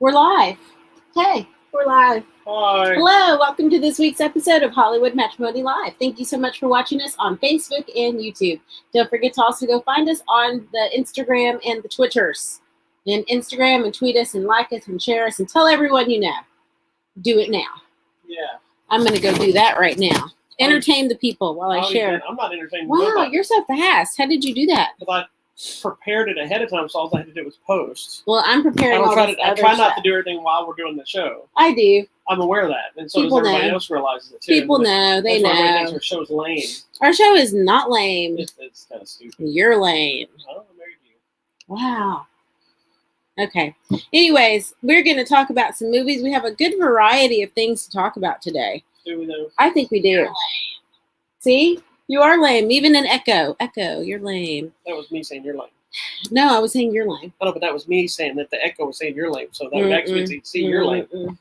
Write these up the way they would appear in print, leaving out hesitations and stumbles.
We're live. Hey, we're live. Hi. Hello, welcome to this week's episode of Hollywood Matrimony Live. Thank you so much for watching us on Facebook and YouTube. Don't forget to also go find us on the Instagram and the Twitters. And Instagram and tweet us and like us and share us and tell everyone you know. Do it now. Yeah. I'm going to go do that right now. Entertain the people while I share. I'm not entertaining. Wow, nobody. You're so fast. How did you do that? Because I prepared it ahead of time, so all I had to do was post. Well, I'm preparing all this I other try not stuff. to do everything while we're doing the show. I do. I'm aware of that, and so People does everybody know. else realizes it too. People know. They That's why everybody know. thinks our show's lame. Our show is not lame. It's kind of stupid. You're lame. Oh, there you Wow. Okay. Anyways, we're going to talk about some movies. We have a good variety of things to talk about today. do we know? I think we do. See? You are lame. Even in Echo. Echo, you're lame. That was me saying you're lame. No, I was saying you're lame. I know, but that was me saying that the echo was saying you're lame. So that actually means see you're lame.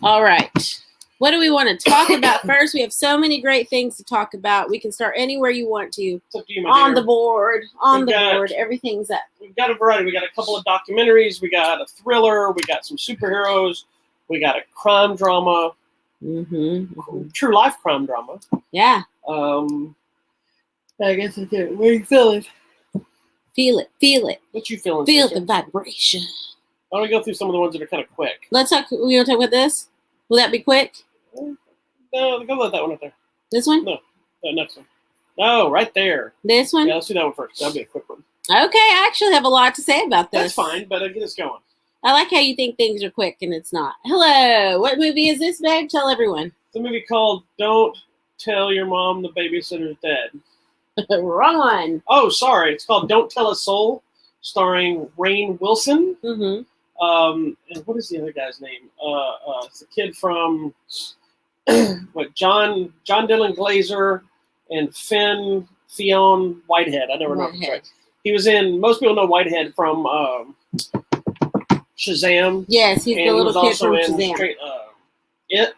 All right. What do we want to talk about first? We have so many great things to talk about. We can start anywhere you want to. It's up to you, my On dear. the board. On the board. Everything's up. We've got a variety. We got a couple of documentaries. We got a thriller. We got some superheroes. We got a crime drama. True life crime drama. Yeah. I guess that's it. Where are you feeling? Feel it. Feel it. What you feeling? Feel sister? the vibration. I want to go through some of the ones that are kind of quick. Let's talk. We want to talk about this? Will that be quick? No, go with that one up there. This one? No, the next one. No, right there. This one? Yeah, let's do that one first. That'll be a quick one. Okay, I actually have a lot to say about this. That's fine, but get us going. I like how you think things are quick and it's not. Hello. What movie is this, babe? Tell everyone. It's a movie called Don't Tell Your Mom the Babysitter's Dead. Wrong one. Oh, sorry. It's called Don't Tell a Soul, starring Rainn Wilson. And what is the other guy's name? It's the kid from John Dylan Glazer and Fionn Whitehead. I never know if it's right. He was in. Most people know Whitehead from Shazam. Yes, he's the little kid from Shazam. It.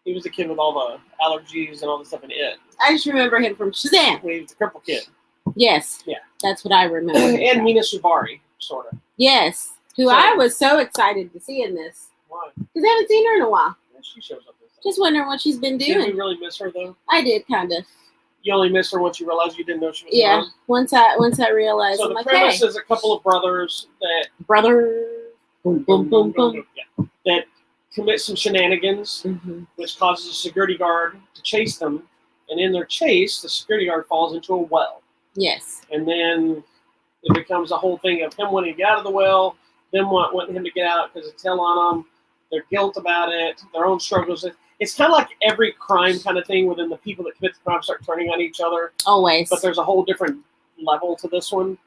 He was the kid with all the allergies and all the stuff in It. I just remember him from Shazam. When he was the crippled kid. Yes. Yeah. That's what I remember. And Mina Suvari, sort of. Yes. Who I was so excited to see in this. Why? Because I haven't seen her in a while. Yeah, she shows up this time. Just wondering what she's been doing. Did you really miss her, though? I did, kind of. You only missed her once you realized you didn't know she was around? Once I realized. So I'm the like, premise hey. is a couple of brothers that... Boom, boom, boom, boom. Yeah, that commit some shenanigans, which causes a security guard to chase them. And in their chase, the security guard falls into a well. Yes. And then it becomes a whole thing of him wanting to get out of the well, them wanting him to get out because it's hell on them, their guilt about it, their own struggles. It's kind of like every crime kind of thing within the people that commit the crime start turning on each other. Always. But there's a whole different level to this one.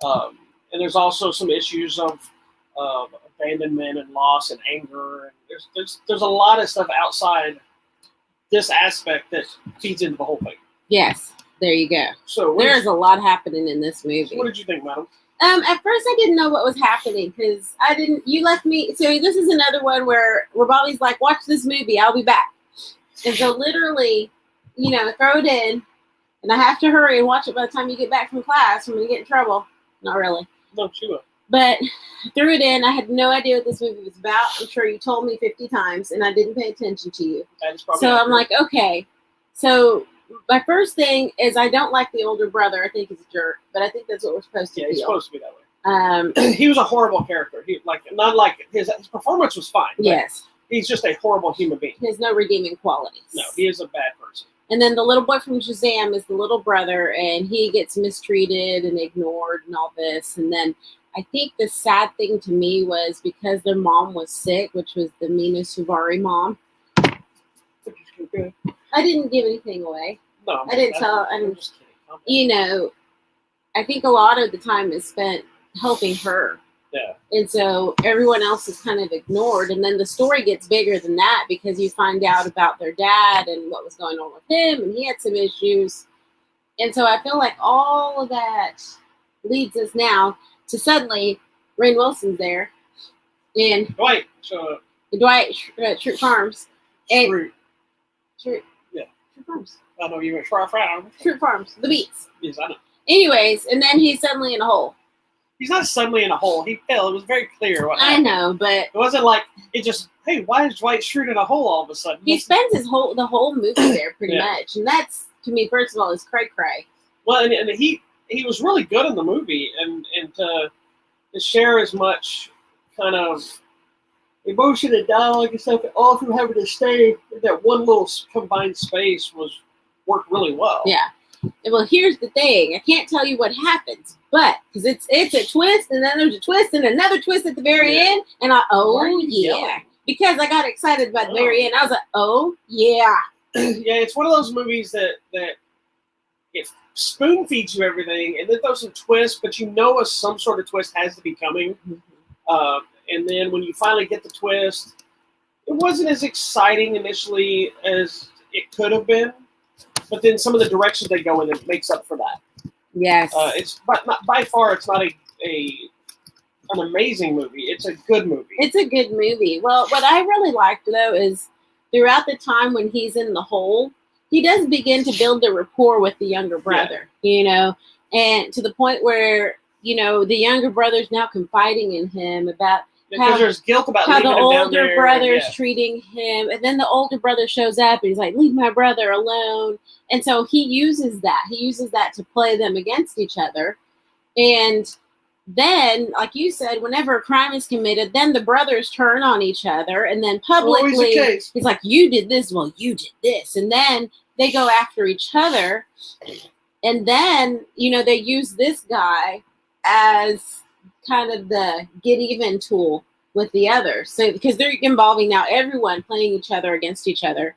And there's also some issues of abandonment and loss and anger. And there's a lot of stuff outside this aspect that feeds into the whole thing. Yes. There you go. So there's a lot happening in this movie. So what did you think, madam? At first I didn't know what was happening because you left me. So this is another one where Bobby's like, watch this movie, I'll be back. And so literally, throw it in and I have to hurry and watch it by the time you get back from class. I'm going to get in trouble. Not really. No, she will. But threw it in. I had no idea what this movie was about. I'm sure you told me 50 times and I didn't pay attention to you. So I'm like, okay. So my first thing is I don't like the older brother. I think he's a jerk, but I think that's what we're supposed to feel. He's supposed to be that way. He was a horrible character. His performance was fine. Yes. He's just a horrible human being. He has no redeeming qualities. No, he is a bad person. And then the little boy from Shazam is the little brother, and he gets mistreated and ignored and all this. And then I think the sad thing to me was because their mom was sick, which was the Mina Suvari mom. I didn't give anything away. No, I didn't tell. I'm just kidding. I think a lot of the time is spent helping her. Yeah. And so everyone else is kind of ignored. And then the story gets bigger than that because you find out about their dad and what was going on with him. And he had some issues. And so I feel like all of that leads us now to suddenly Rainn Wilson's there. And Dwight. So, Dwight, Shroot Farms. Shroot. Shroot. Yeah. Shroot Farms. I know you went far. Shroot Farms. The Beats. Yes, I know. Anyways, and then he's suddenly in a hole. He's not suddenly in a hole. He fell. It was very clear what I happened. know, but It wasn't like it just. Hey, why is Dwight Schrute in a hole all of a sudden? he spends the whole movie there pretty Yeah. much, and that's to me, first of all, is cray cray. Well, and he was really good in the movie, and to share as much kind of emotion and dialogue and stuff, all through having to stay in that one little combined space worked really well. Yeah. Well, here's the thing. I can't tell you what happens, but because it's a twist, and then there's a twist, and another twist at the very end, and Why are you yelling? because I got excited about the very end. I was like, oh yeah. Yeah, it's one of those movies that it spoon feeds you everything, and then throws some twists, but some sort of twist has to be coming. And then when you finally get the twist, it wasn't as exciting initially as it could have been, but then some of the directions they go in, it makes up for that. Yes. It's by far, it's not an amazing movie. It's a good movie. It's a good movie. Well, what I really liked though is throughout the time when he's in the hole, he does begin to build a rapport with the younger brother, and to the point where, the younger brother's now confiding in him about because there's guilt about how leaving the him down older there, brother's treating him, and then the older brother shows up and he's like, leave my brother alone. And so he uses that to play them against each other. And then, like you said, whenever a crime is committed, then the brothers turn on each other, and then publicly he's like, you did this, well, you did this, and then they go after each other, and then they use this guy as kind of the get even tool with the others. So because they're involving now everyone playing each other against each other,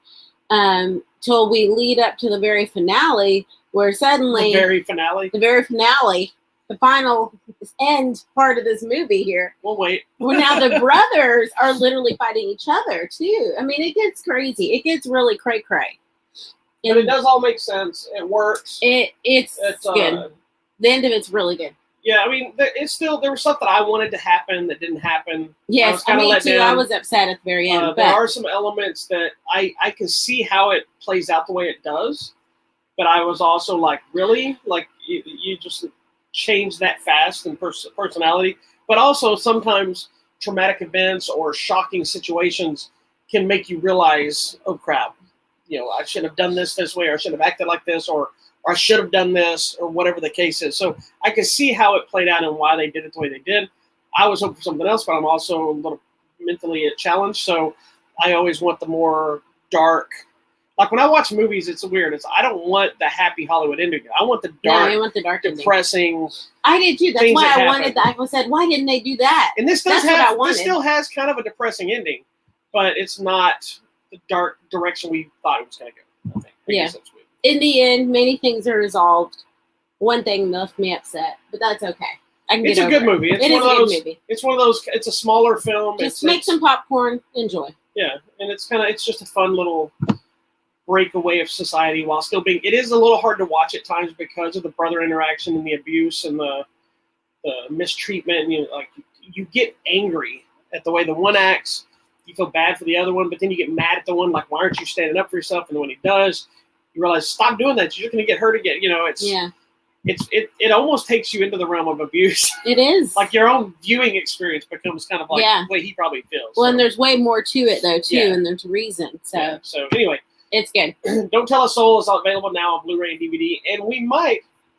till we lead up to the very finale, where suddenly the final end part of this movie here. We'll wait. Well, now the brothers are literally fighting each other too. I mean, it gets crazy. It gets really cray cray. But it does all make sense. It works. It's good. The end of it's really good. Yeah, I mean, there was stuff that I wanted to happen that didn't happen. Yes, me too. I was upset at the very end. There are some elements that I can see how it plays out the way it does, but I was also like, really? Like, you just change that fast in personality? But also, sometimes traumatic events or shocking situations can make you realize, oh, crap, I should have done this way, or I should have acted like this, or I should have done this, or whatever the case is. So I can see how it played out and why they did it the way they did. I was hoping for something else, but I'm also a little mentally challenged. So I always want the more dark. Like when I watch movies, it's weird. I don't want the happy Hollywood ending. I want the dark, I want the dark depressing. Ending. I did too. That's why I wanted that. I said, why didn't they do that? And this still has kind of a depressing ending, but it's not the dark direction we thought it was going to go. I think. I guess that's weird. In the end, many things are resolved. One thing left me upset, but that's okay. It's a good movie. It's one of those. It's one of those. It's a smaller film. Just make some popcorn, enjoy. Yeah, and it's just a fun little breakaway of society while still being. It is a little hard to watch at times because of the brother interaction and the abuse and the mistreatment. And you get angry at the way the one acts. You feel bad for the other one, but then you get mad at the one, like, why aren't you standing up for yourself? And then when he does, you realize, stop doing that. You're just going to get hurt again. It almost takes you into the realm of abuse. It is. Like your own viewing experience becomes kind of like the way he probably feels. Well, and there's way more to it, though, too, and there's reason. So, anyway. It's good. Don't Tell a Soul is available now on Blu-ray and DVD, and we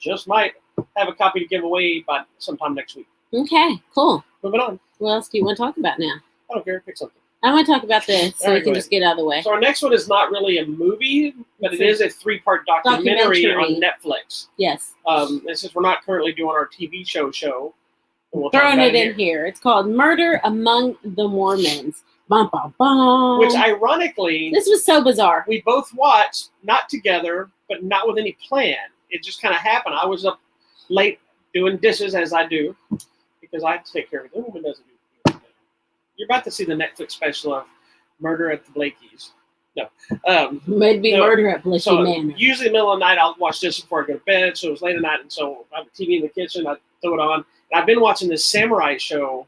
just might, have a copy to give away by sometime next week. Okay, cool. Moving on. What else do you want to talk about now? I don't care. Pick something. I want to talk about this so we can just get out of the way. So our next one is not really a movie, but it is a 3-part documentary on Netflix. Yes. And since we're not currently doing our TV show, we'll throwing it in here. It's called Murder Among the Mormons. Bum, bum, bum. Which ironically, this was so bizarre. We both watched, not together, but not with any plan. It just kind of happened. I was up late doing dishes, as I do, because I have to take care of it. The woman doesn't do it. You're about to see the Netflix special of Murder at the Blakeys. No. Maybe Murder at Blakey Manor. Usually in the middle of the night, I'll watch this before I go to bed. So it was late at night, and so I have a TV in the kitchen. I throw it on. And I've been watching this samurai show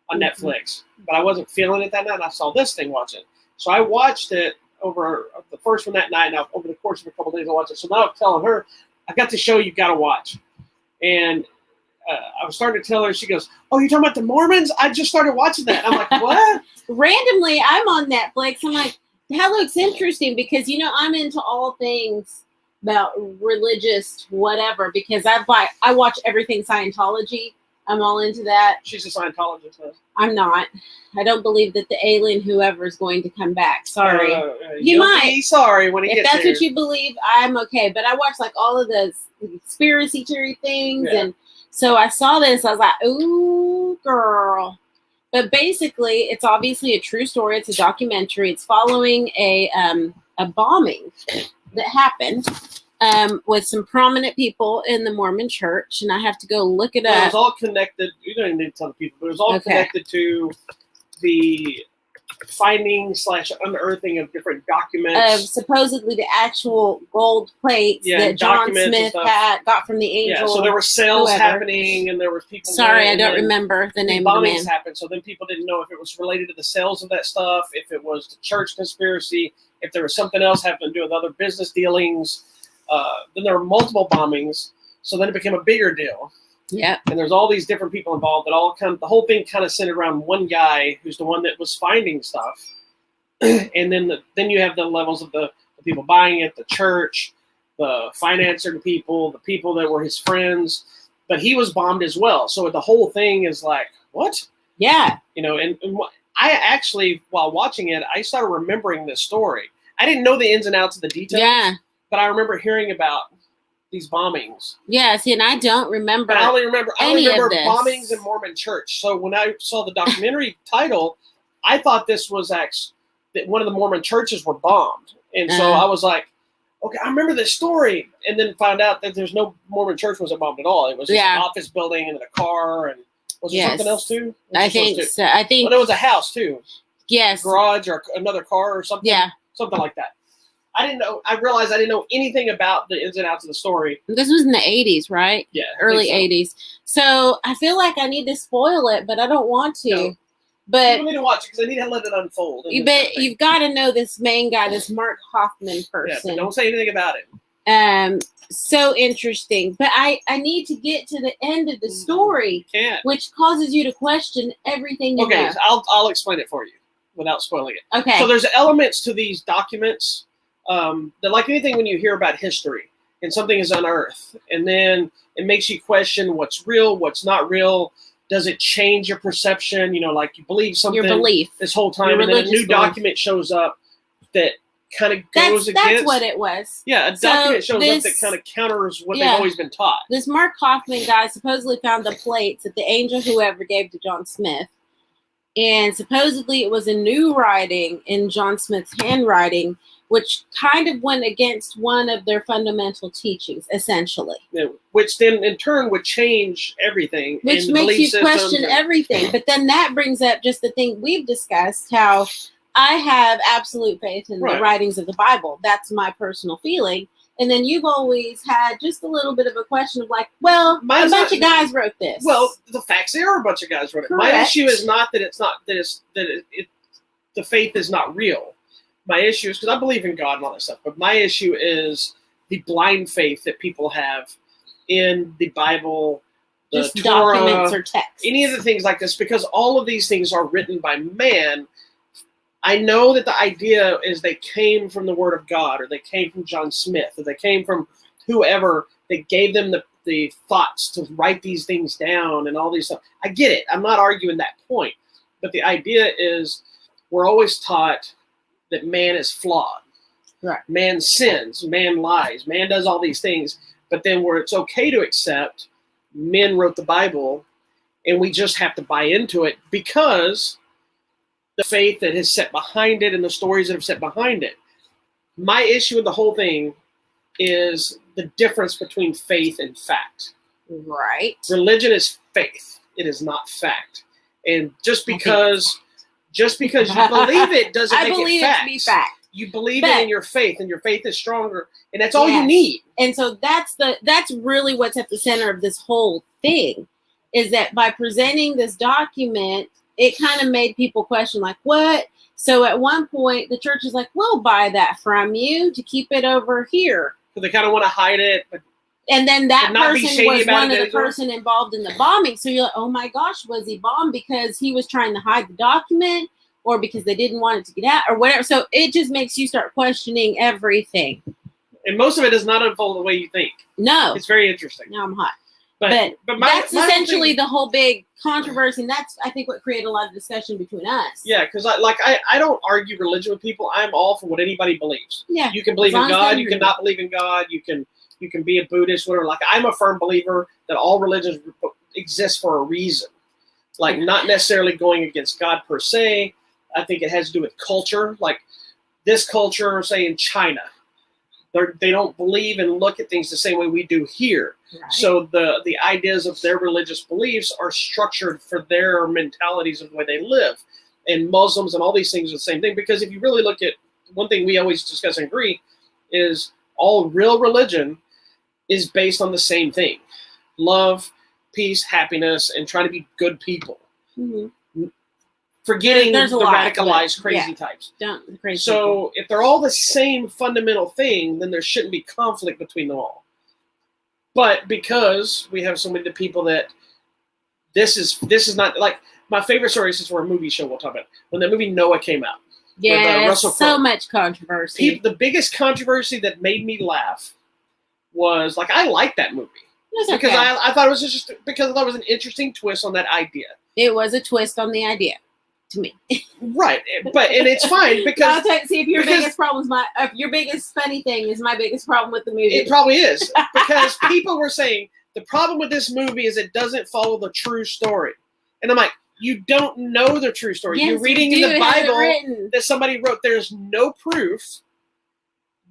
on Netflix, but I wasn't feeling it that night, and I saw this thing watch it. So I watched it over the first one that night, and over the course of a couple of days, I watched it. So now I'm telling her, I've got the show you've got to watch. And I was starting to tell her. She goes, "Oh, you're talking about the Mormons? I just started watching that." I'm like, "What?" Randomly, I'm on Netflix. I'm like, that looks interesting because I'm into all things about religious whatever because I watch everything Scientology. I'm all into that. She's a Scientologist. Huh? I'm not. I don't believe that the alien whoever is going to come back. Sorry. You might be sorry when he if gets that's there. what you believe. I'm okay, but I watch like all of the conspiracy theory things, and so I saw this. I was like, "Ooh, girl." But basically, it's obviously a true story. It's a documentary. It's following a bombing that happened with some prominent people in the Mormon church, and I have to go look it up. It was all connected. You don't even need to tell the people, but it was all connected to the finding/unearthing of different documents. Of supposedly the actual gold plates that John Smith got from the angel. Yeah, so there were sales happening, and there were people. Sorry, I don't remember the name of the man. Bombings happened, so then people didn't know if it was related to the sales of that stuff, if it was the church conspiracy, if there was something else having to do with other business dealings. Then there were multiple bombings, so then it became a bigger deal. Yeah, and there's all these different people involved that all the whole thing kind of centered around one guy who's the one that was finding stuff, and then you have the levels of the people buying it, the church, the financier, the people that were his friends, but he was bombed as well. So the whole thing is like, what? Yeah, and I actually, while watching it, I started remembering this story. I didn't know the ins and outs of the details, but I remember hearing about these bombings. Yeah, see, and I don't remember. I only remember bombings in Mormon church. So when I saw the documentary title, I thought this was actually that one of the Mormon churches were bombed, and so I was like, okay, I remember this story, and then found out that there's no Mormon church wasn't bombed at all. It was just an office building and a car, and was there something else too? I think so. I think there was a house too. Yes, garage or another car or something. Yeah, something like that. I didn't know. I realized I didn't know anything about the ins and outs of the story. This was in the 80s, right? Yeah. Early 80s. So I feel like I need to spoil it, but I don't want to. No. But you don't need to watch it because I need to let it unfold. But you've got to know this main guy, this Mark Hoffman person. Yeah, but don't say anything about it. So interesting. But I need to get to the end of the story, which causes you to question everything you know. Okay, so I'll explain it for you without spoiling it. Okay. So there's elements to these documents that, like anything, when you hear about history and something is unearthed, and then it makes you question what's real, what's not real. Does it change your perception? Like you believe something your belief this whole time, and then a new document shows up that kind of goes against. That's what it was. Yeah, a document shows up that kind of counters what they've always been taught. This Mark Hoffman guy supposedly found the plates that the angel whoever gave to John Smith. And supposedly it was a new writing in John Smith's handwriting, which kind of went against one of their fundamental teachings, essentially. Yeah, which then in turn would change everything. Which makes you question everything. But then that brings up just the thing we've discussed, how I have absolute faith in the writings of the Bible. That's my personal feeling. And then you've always had just a little bit of a question of like, well, a bunch of guys wrote this. Well, the facts are a bunch of guys wrote it. Correct. My issue is not that the faith is not real. My issue is because I believe in God and all that stuff, but my issue is the blind faith that people have in the Bible, the just Torah, documents or texts, any of the things like this, because all of these things are written by man. I know that the idea is they came from the Word of God, or they came from John Smith, or they came from whoever that gave them the thoughts to write these things down and all these stuff. I get it. I'm not arguing that point. But the idea is we're always taught that man is flawed. Right. Man sins. Man lies. Man does all these things. But then where it's okay to accept men wrote the Bible, and we just have to buy into it because the faith that is set behind it and the stories that have set behind it. My issue with the whole thing is the difference between faith and fact. Right. Religion is faith. It is not fact. And just because you believe it doesn't make it fact. I believe it to be fact. You believe it in your faith, and your faith is stronger, and that's all you need. And so that's really what's at the center of this whole thing, is that by presenting this document, it kind of made people question, like, what? So at one point, the church is like, we'll buy that from you to keep it over here. So they kind of want to hide it, but And then that not be person shady was about one it of the anymore. person involved in the bombing. So you're like, oh my gosh, was he bombed because he was trying to hide the document, or because they didn't want it to get out, or whatever? So it just makes you start questioning everything. And most of it does not unfold the way you think. No. It's very interesting. Now I'm hot. But that's my essentially thing, the whole big controversy, and that's, I think, what created a lot of discussion between us. Yeah, because I don't argue religion with people. I'm all for what anybody believes. Yeah. You can believe in God. You can not believe in God. You can be a Buddhist, whatever. Like, I'm a firm believer that all religions exist for a reason. Like, not necessarily going against God per se. I think it has to do with culture. Like, this culture, say in China, they don't believe and look at things the same way we do here. Right. So the ideas of their religious beliefs are structured for their mentalities of the way they live. And Muslims and all these things are the same thing. Because if you really look at, one thing we always discuss and agree is all real religion is based on the same thing: love, peace, happiness, and trying to be good people. Mm-hmm. Forgetting the radicalized crazy types. So if they're all the same fundamental thing, then there shouldn't be conflict between them all. But because we have so many people that this is not, like, my favorite story, since we're a movie show, we'll talk about it, when the movie Noah came out. Yeah, so much controversy. The biggest controversy that made me laugh was, like, I liked that movie. Because I thought it was just because I thought it was an interesting twist on that idea. It was a twist on the idea. To me, right, and it's fine because see if your biggest problem is your biggest funny thing is my biggest problem with the movie. It probably is, because people were saying the problem with this movie is it doesn't follow the true story, and I'm like, you don't know the true story. Yes, you're reading in the Bible that somebody wrote. There's no proof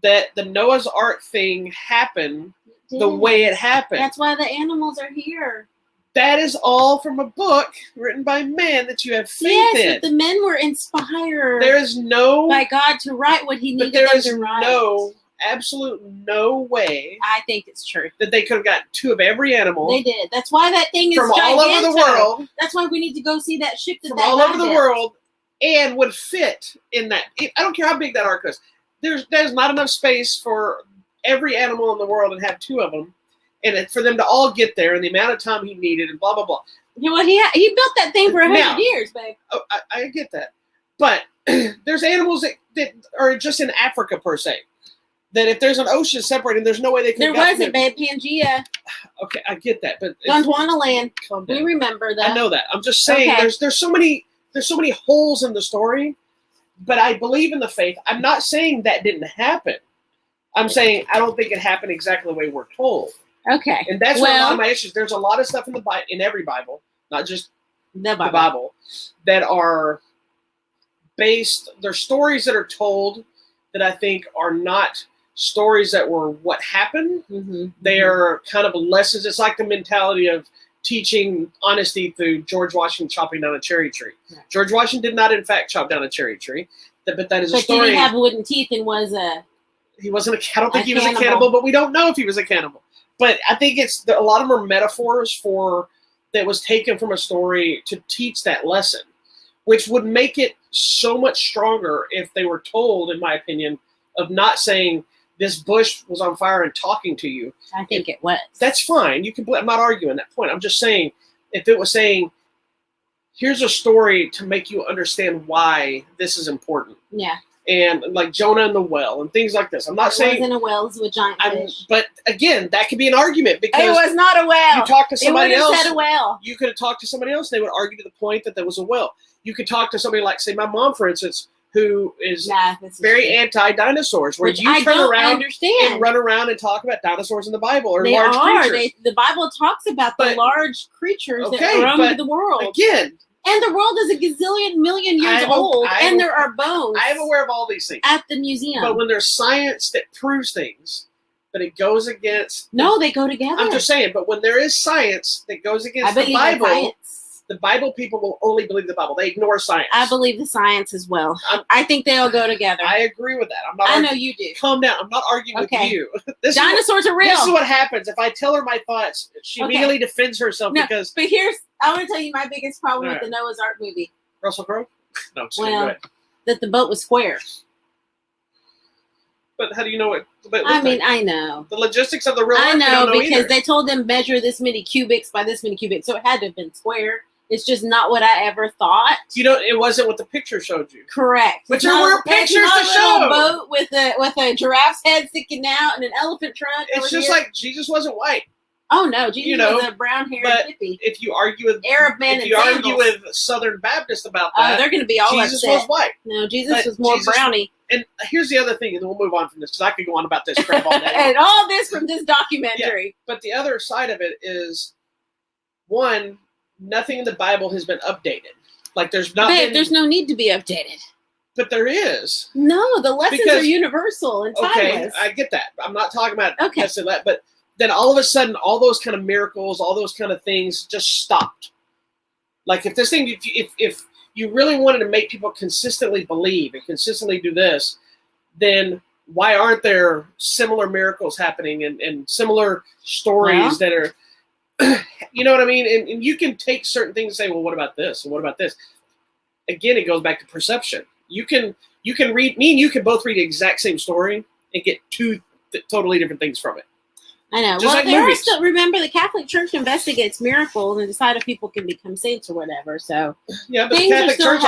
that the Noah's Ark thing happened the way it happened. That's why the animals are here. That is all from a book written by men that you have faith in. Yes, but the men were inspired. There is no by God to write what He needed them to write. There is absolute no way. I think it's true that they could have gotten 2 of every animal. They did. That's why that thing is from gigantic. All over the world. That's why we need to go see that ship from all over the world, and would fit in that. I don't care how big that ark is. There's not enough space for every animal in the world and have 2 of them. And for them to all get there in the amount of time he needed, and blah, blah, blah. You know what? He built that thing for 100 years, babe. Oh, I get that. But there's animals that are just in Africa, per se. That if there's an ocean separating, there's no way they could. There wasn't, babe. Pangea. Okay, I get that. But Gondwana land. We remember that. I know that. I'm just saying there's so many holes in the story. But I believe in the faith. I'm not saying that didn't happen. I'm saying I don't think it happened exactly the way we're told. Okay. And that's one of my issues. There's a lot of stuff in every Bible, not just the Bible, that are based. They're stories that are told that I think are not stories that were what happened. Mm-hmm. They are kind of lessons. It's like the mentality of teaching honesty through George Washington chopping down a cherry tree. Yeah. George Washington did not, in fact, chop down a cherry tree. But that is a story. But did he have wooden teeth and was a... He wasn't I don't think he was a cannibal, but we don't know if he was a cannibal. But I think a lot of them are metaphors that was taken from a story to teach that lesson, which would make it so much stronger if they were told, in my opinion, of not saying this bush was on fire and talking to you. I think it was. That's fine. I'm not arguing that point. I'm just saying, if it was saying, here's a story to make you understand why this is important. Yeah. And like Jonah and the well and things like this. I'm not saying it wasn't a well, it was a giant fish. But again, that could be an argument because it was not a well. You talk to somebody else. Said a well. You could have talked to somebody else. They would argue to the point that there was a well. You could talk to somebody like, say, my mom, for instance, who is very anti-dinosaurs, where you turn around and run around and talk about dinosaurs in the Bible or large creatures. The Bible talks about the large creatures that roam the world. Again. And the world is a gazillion million years old, and there are bones. I am aware of all these things. At the museum. But when there's science that proves things, but it goes against... No, they go together. I'm just saying, but when there is science that goes against the Bible, the Bible people will only believe the Bible. They ignore science. I believe the science as well. I think they all go together. I agree with that. I know you do. Calm down. I'm not arguing with you. Dinosaurs are real. This is what happens. If I tell her my thoughts, she immediately defends herself because... But I want to tell you my biggest problem with the Noah's Ark movie. Russell Crowe? No, just go ahead. That the boat was square. But how do you know what? I mean, I know. The logistics of the real I Earth, know you because don't know they told them measure this many cubics by this many cubics, so it had to have been square. It's just not what I ever thought. You know, it wasn't what the picture showed you. Correct. But there were pictures to show. Boat with a giraffe's head sticking out and an elephant trunk. It's just like Jesus wasn't white. Oh no, Jesus was a brown-haired hippie. If you argue with Arab man, argue with Southern Baptists about that, they're going to be all Jesus upset. was white. No, Jesus was more brownie. And here's the other thing, and then we'll move on from this because I could go on about this crap all day. And all this from this documentary. Yeah, but the other side of it is, one, nothing in the Bible has been updated. Like there's not. There's no need to be updated. But there is. No, the lessons are universal and timeless. Okay, I get that. I'm not talking about that, but then all of a sudden, all those kind of miracles, all those kind of things just stopped. Like if this thing, if you really wanted to make people consistently believe and consistently do this, then why aren't there similar miracles happening and similar stories that are, you know what I mean? And you can take certain things and say, well, what about this? And what about this? Again, it goes back to perception. You can read, me and you can both read the exact same story and get two totally different things from it. I know. Just well, like there movies. are still, remember, the Catholic Church investigates miracles and decide if people can become saints or whatever. So yeah, but the Catholic Church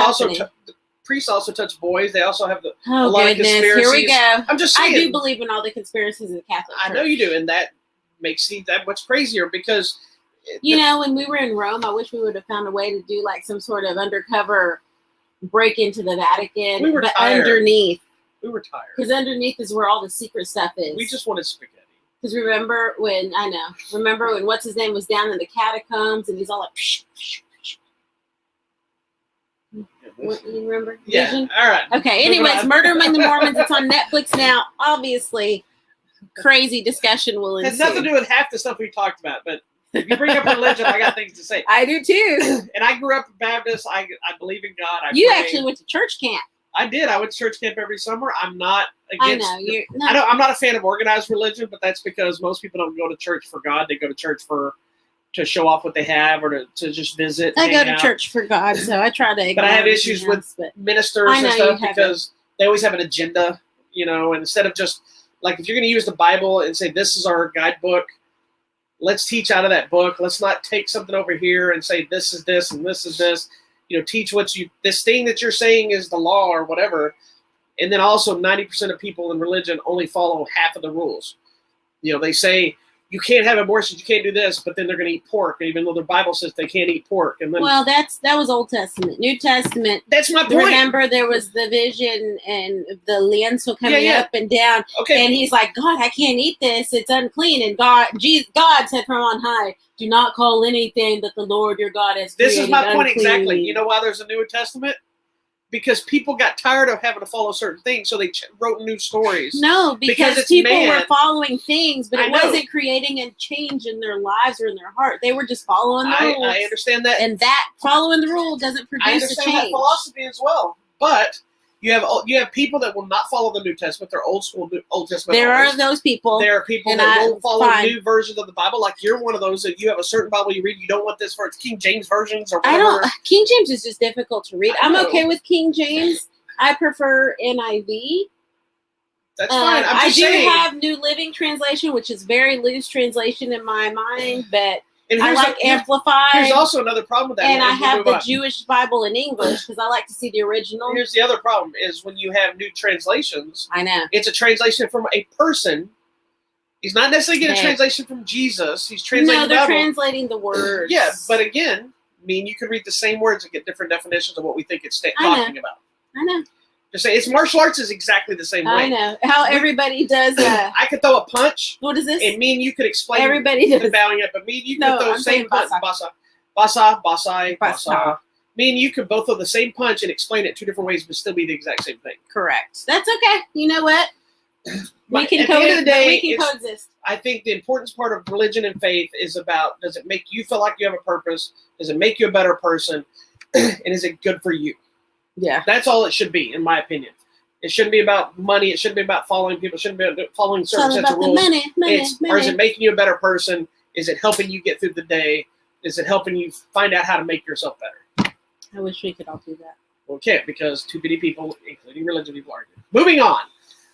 the priests also touch boys. They also have a lot of conspiracies. Here we go. I'm just saying. I do believe in all the conspiracies of the Catholic Church. I know you do, and that makes it that much crazier because you know, when we were in Rome, I wish we would have found a way to do like some sort of undercover break into the Vatican. We were tired. Underneath. We were tired because underneath is where all the secret stuff is. We just wanted spaghetti. Because remember when what's his name was down in the catacombs and he's all like, psh, psh, psh. You remember? Yeah. Vision? All right. Okay. Anyways, Murder Among the Mormons. It's on Netflix now. Obviously, crazy discussion will ensue. It has nothing to do with half the stuff we talked about, but if you bring up religion, I got things to say. I do too. And I grew up Baptist. I believe in God. You actually went to church camp. I did. I went to church camp every summer. I'm not against. I know. I'm not a fan of organized religion, but that's because most people don't go to church for God. They go to church to show off what they have or to just visit. I go to church for God, so I try to. But I have issues with ministers and stuff because they always have an agenda, you know. And instead of just like if you're going to use the Bible and say this is our guidebook, let's teach out of that book. Let's not take something over here and say this is this and this is this. You know, teach this thing that you're saying is the law or whatever. And then also 90% of people in religion only follow half of the rules. You know, they say you can't have abortions, you can't do this, but then they're going to eat pork, even though their Bible says they can't eat pork. And then, well, that was Old Testament. New Testament. That's my point. Remember, there was the vision and the lienzo coming up and down. Okay. And he's like, God, I can't eat this. It's unclean. And God said from on high, do not call anything that the Lord your God has created. This is my point unclean. exactly. You know why there's a New Testament? Because people got tired of having to follow certain things, so they wrote new stories. No, because people were following things, but it wasn't creating a change in their lives or in their heart. They were just following the rules. I understand that. And that following the rule doesn't produce a change. I understand that philosophy as well. But you have people that will not follow the New Testament. They're old school Old Testament. There are those people. There are people that won't follow new versions of the Bible. Like you're one of those that you have a certain Bible you read. You don't want this for King James versions or whatever. King James is just difficult to read. I'm okay with King James. I prefer NIV. That's fine. I do have New Living Translation, which is very loose translation in my mind, but I like Amplified. There's also another problem with that. And I have the Jewish Bible in English because I like to see the original. Here's the other problem is when you have new translations. I know. It's a translation from a person. He's not necessarily getting a translation from Jesus. He's translating the Bible. Translating the words. Yeah, but again, you can read the same words and get different definitions of what we think it's talking about. I know. Just say it's martial arts is exactly the same way. I know how everybody does. I could throw a punch. What is this? And me and you could explain. Everybody does. The bowing up, but me and you could throw the same punch. Basa. Me and you could both throw the same punch and explain it two different ways, but still be the exact same thing. Correct. That's okay. You know what? We can coexist. I think the important part of religion and faith is about: does it make you feel like you have a purpose? Does it make you a better person? And is it good for you? Yeah, that's all it should be, in my opinion. It shouldn't be about money. It shouldn't be about following people. It shouldn't be about following certain sets of rules. Money. Or is it making you a better person? Is it helping you get through the day? Is it helping you find out how to make yourself better? I wish we could all do that. Well, we can't because too many people, including religious people, argue. Moving on.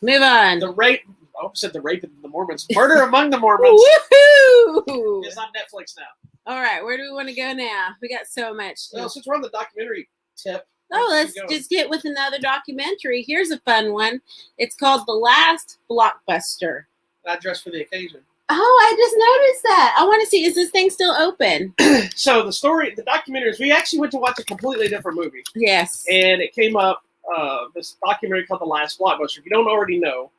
Move on. The rape. I almost said the rape of the Mormons. Murder Among the Mormons Woohoo! is on Netflix now. All right, where do we want to go now? We got so much. Well, since we're on the documentary tip. Let's just get with another documentary. Here's a fun one. It's called The Last Blockbuster. I dressed for the occasion. Oh, I just noticed that. I want to see, is this thing still open? So the documentary is, we actually went to watch a completely different movie. Yes. And it came up, this documentary called The Last Blockbuster. If you don't already know,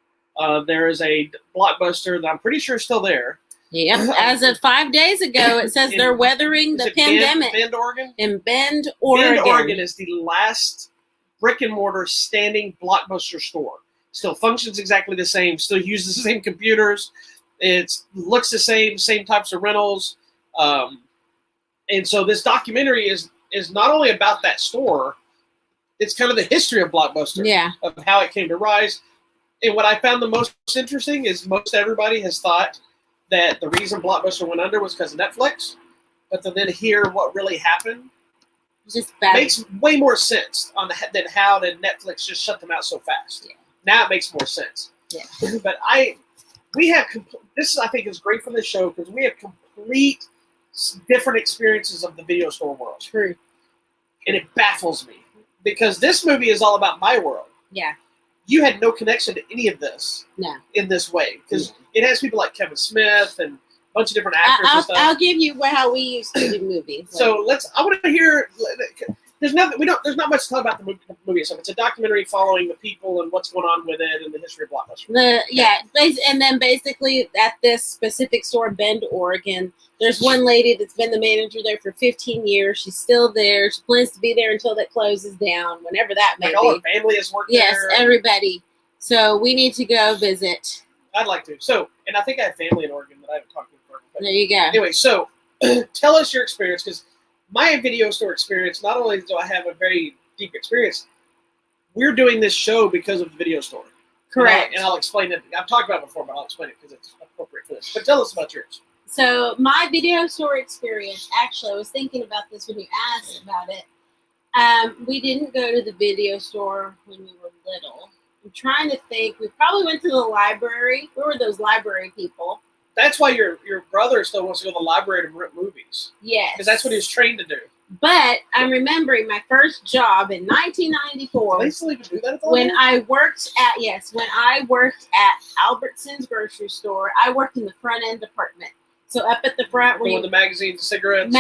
there is a Blockbuster that I'm pretty sure is still there. Yep. As of 5 days ago, it says they're weathering the pandemic. Bend, Oregon? In Bend, Oregon. Bend, Oregon is the last brick and mortar standing Blockbuster store. Still functions exactly the same. Still uses the same computers. It looks the same types of rentals. And so this documentary is not only about that store, it's kind of the history of Blockbuster. Yeah. Of how it came to rise. And what I found the most interesting is most everybody has thought that the reason Blockbuster went under was because of Netflix. But to then hear what really happened just bad. Makes way more sense than how did Netflix just shut them out so fast. Yeah. Now it makes more sense. Yeah. But we have this I think is great for this show because we have complete different experiences of the video store world. True. And it baffles me because this movie is all about my world. Yeah. You had no connection to any of this. No. In this way because it has people like Kevin Smith and a bunch of different actors and stuff. I'll give you how we used to do movies. So I want to hear. There's not much to talk about the movie itself. It's a documentary following the people and what's going on with it and the history of Blockbuster. And then basically at this specific store in Bend, Oregon, there's one lady that's been the manager there for 15 years. She's still there. She plans to be there until that closes down, whenever that may be. All her family has worked there. Yes, everybody. So we need to go visit. I'd like to. So, and I think I have family in Oregon that I haven't talked to before. There you go. Anyway, so tell us your experience because my video store experience, not only do I have a very deep experience, we're doing this show because of the video store. Correct. And I'll explain it. I've talked about it before, but I'll explain it because it's appropriate for this. But tell us about yours. So my video store experience, actually, I was thinking about this when you asked about it. We didn't go to the video store when we were little. I'm trying to think. We probably went to the library. We were those library people. That's why your brother still wants to go to the library to rent movies. Yes. Because that's what he was trained to do. But I'm remembering my first job in 1994. Do they still even do that at the when library? When I worked at Albertsons grocery store, I worked in the front end department. So up at the front where the magazines, cigarettes,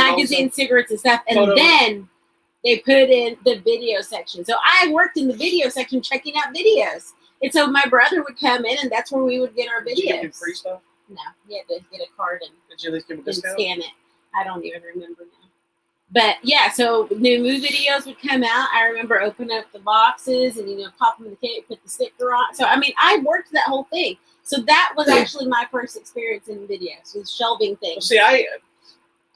cigarettes and stuff, and photos. then they put in the video section. So I worked in the video section checking out videos. And so my brother would come in, and that's where we would get our videos. Did you get free stuff? No, you had to get a card and did you at least give a discount? Scan it. I don't even remember now. But yeah, so new movie videos would come out. I remember opening up the boxes and pop them in the cake, put the sticker on. So I mean, I worked that whole thing. So that was actually my first experience in videos, with shelving things. Well, see, I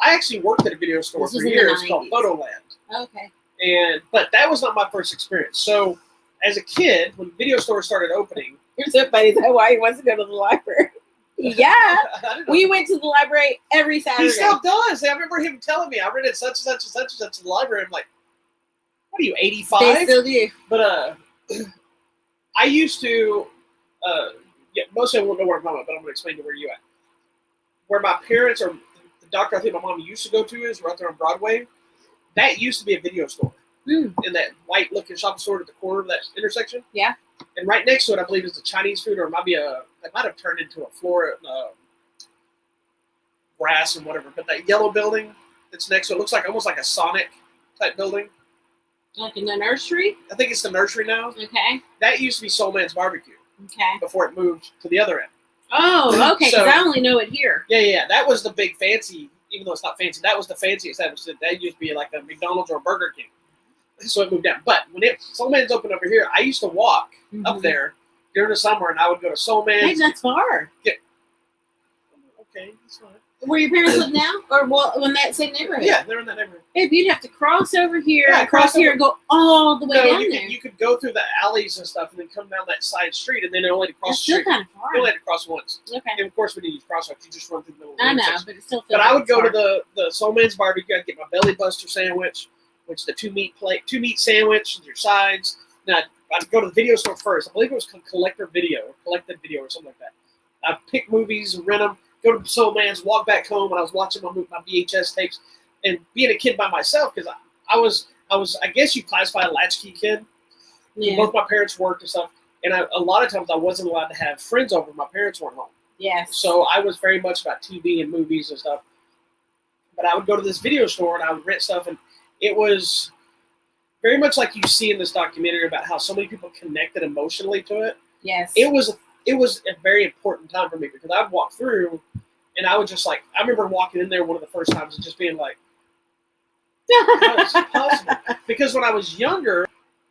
actually worked at a video store for years called Photoland. Okay. But that was not my first experience. So as a kid, when video stores started opening, here's so funny. Is that why he wants to go to the library? Yeah, we went to the library every Saturday. He still does. I remember him telling me I rented such and such and such and such in the library. I'm like, what are you, 85? They still do. But I used to. Most of them won't know where I'm at, but I'm going to explain to where you at. Where my parents or the doctor I think my mom used to go to is right there on Broadway. That used to be a video store. In that white looking shopping store at the corner of that intersection. Yeah. And right next to it, I believe, is the Chinese food, or it might have turned into a floor, grass and whatever. But that yellow building that's next to it looks like almost like a Sonic type building. Like in the nursery? I think it's the nursery now. Okay. That used to be Soul Man's Barbecue. Okay. Before it moved to the other end. Oh, okay. Because I only know it here. Yeah. That was the big fancy, even though it's not fancy. That was the fanciest. That used to be like a McDonald's or a Burger King. So it moved down. But when Soul Man's opened over here, I used to walk up there during the summer, and I would go to Soul Man's. Hey, that's far. Yeah. Okay, that's fine. Where your parents live now? Or in that same neighborhood? Yeah, they're in that neighborhood. Babe, you'd have to cross over here, cross here, and go all the way down there. there. You could go through the alleys and stuff, and then come down that side street, and then only to cross That's the street. still kind of far. You only had to cross once. Okay. And of course, we didn't use crosswalks. You just run through the middle. I know, but it still feels. But I would go to the Soul Man's Barbecue. I'd get my belly buster sandwich, which is the two meat sandwich with your sides. Then I'd I'd go to the video store first. I believe it was Collected Video or something like that. I'd pick movies, rent them, go to Soul Man's, walk back home when I was watching my VHS tapes, and being a kid by myself because I was I guess you classify a latchkey kid. Yeah. Both my parents worked and stuff, and a lot of times I wasn't allowed to have friends over. My parents weren't home. Yes. So I was very much about TV and movies and stuff. But I would go to this video store and I would rent stuff, and it was very much like you see in this documentary about how so many people connected emotionally to it. Yes. It was a very important time for me because I'd walk through and I would just like, I remember walking in there one of the first times and just being like, how is it possible? Because when I was younger,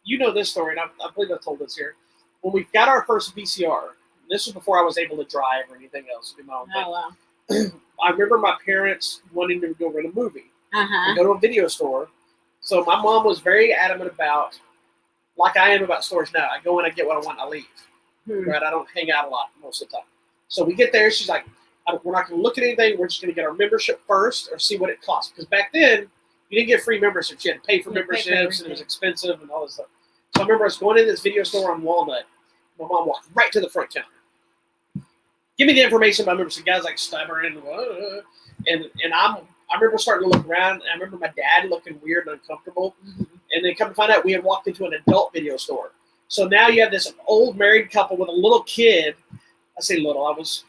you know this story, and I believe I've told this here. When we got our first VCR, this was before I was able to drive or anything else. Do my own thing. Oh, wow. I remember my parents wanting to go rent a movie. Uh-huh. Go to a video store. So my mom was very adamant about, like I am about stores now. I go in, I get what I want, I leave. Right? I don't hang out a lot most of the time. So we get there. She's like, we're not going to look at anything. We're just going to get our membership first or see what it costs. Because back then, you didn't get free memberships. You had to pay for memberships, and it was expensive and all this stuff. So I remember I was going in this video store on Walnut. My mom walked right to the front counter. Give me the information about membership. The guy's like stuttering, and I remember starting to look around. And I remember my dad looking weird and uncomfortable. Mm-hmm. And then come to find out, we had walked into an adult video store. So now you have this old married couple with a little kid. I say little. I was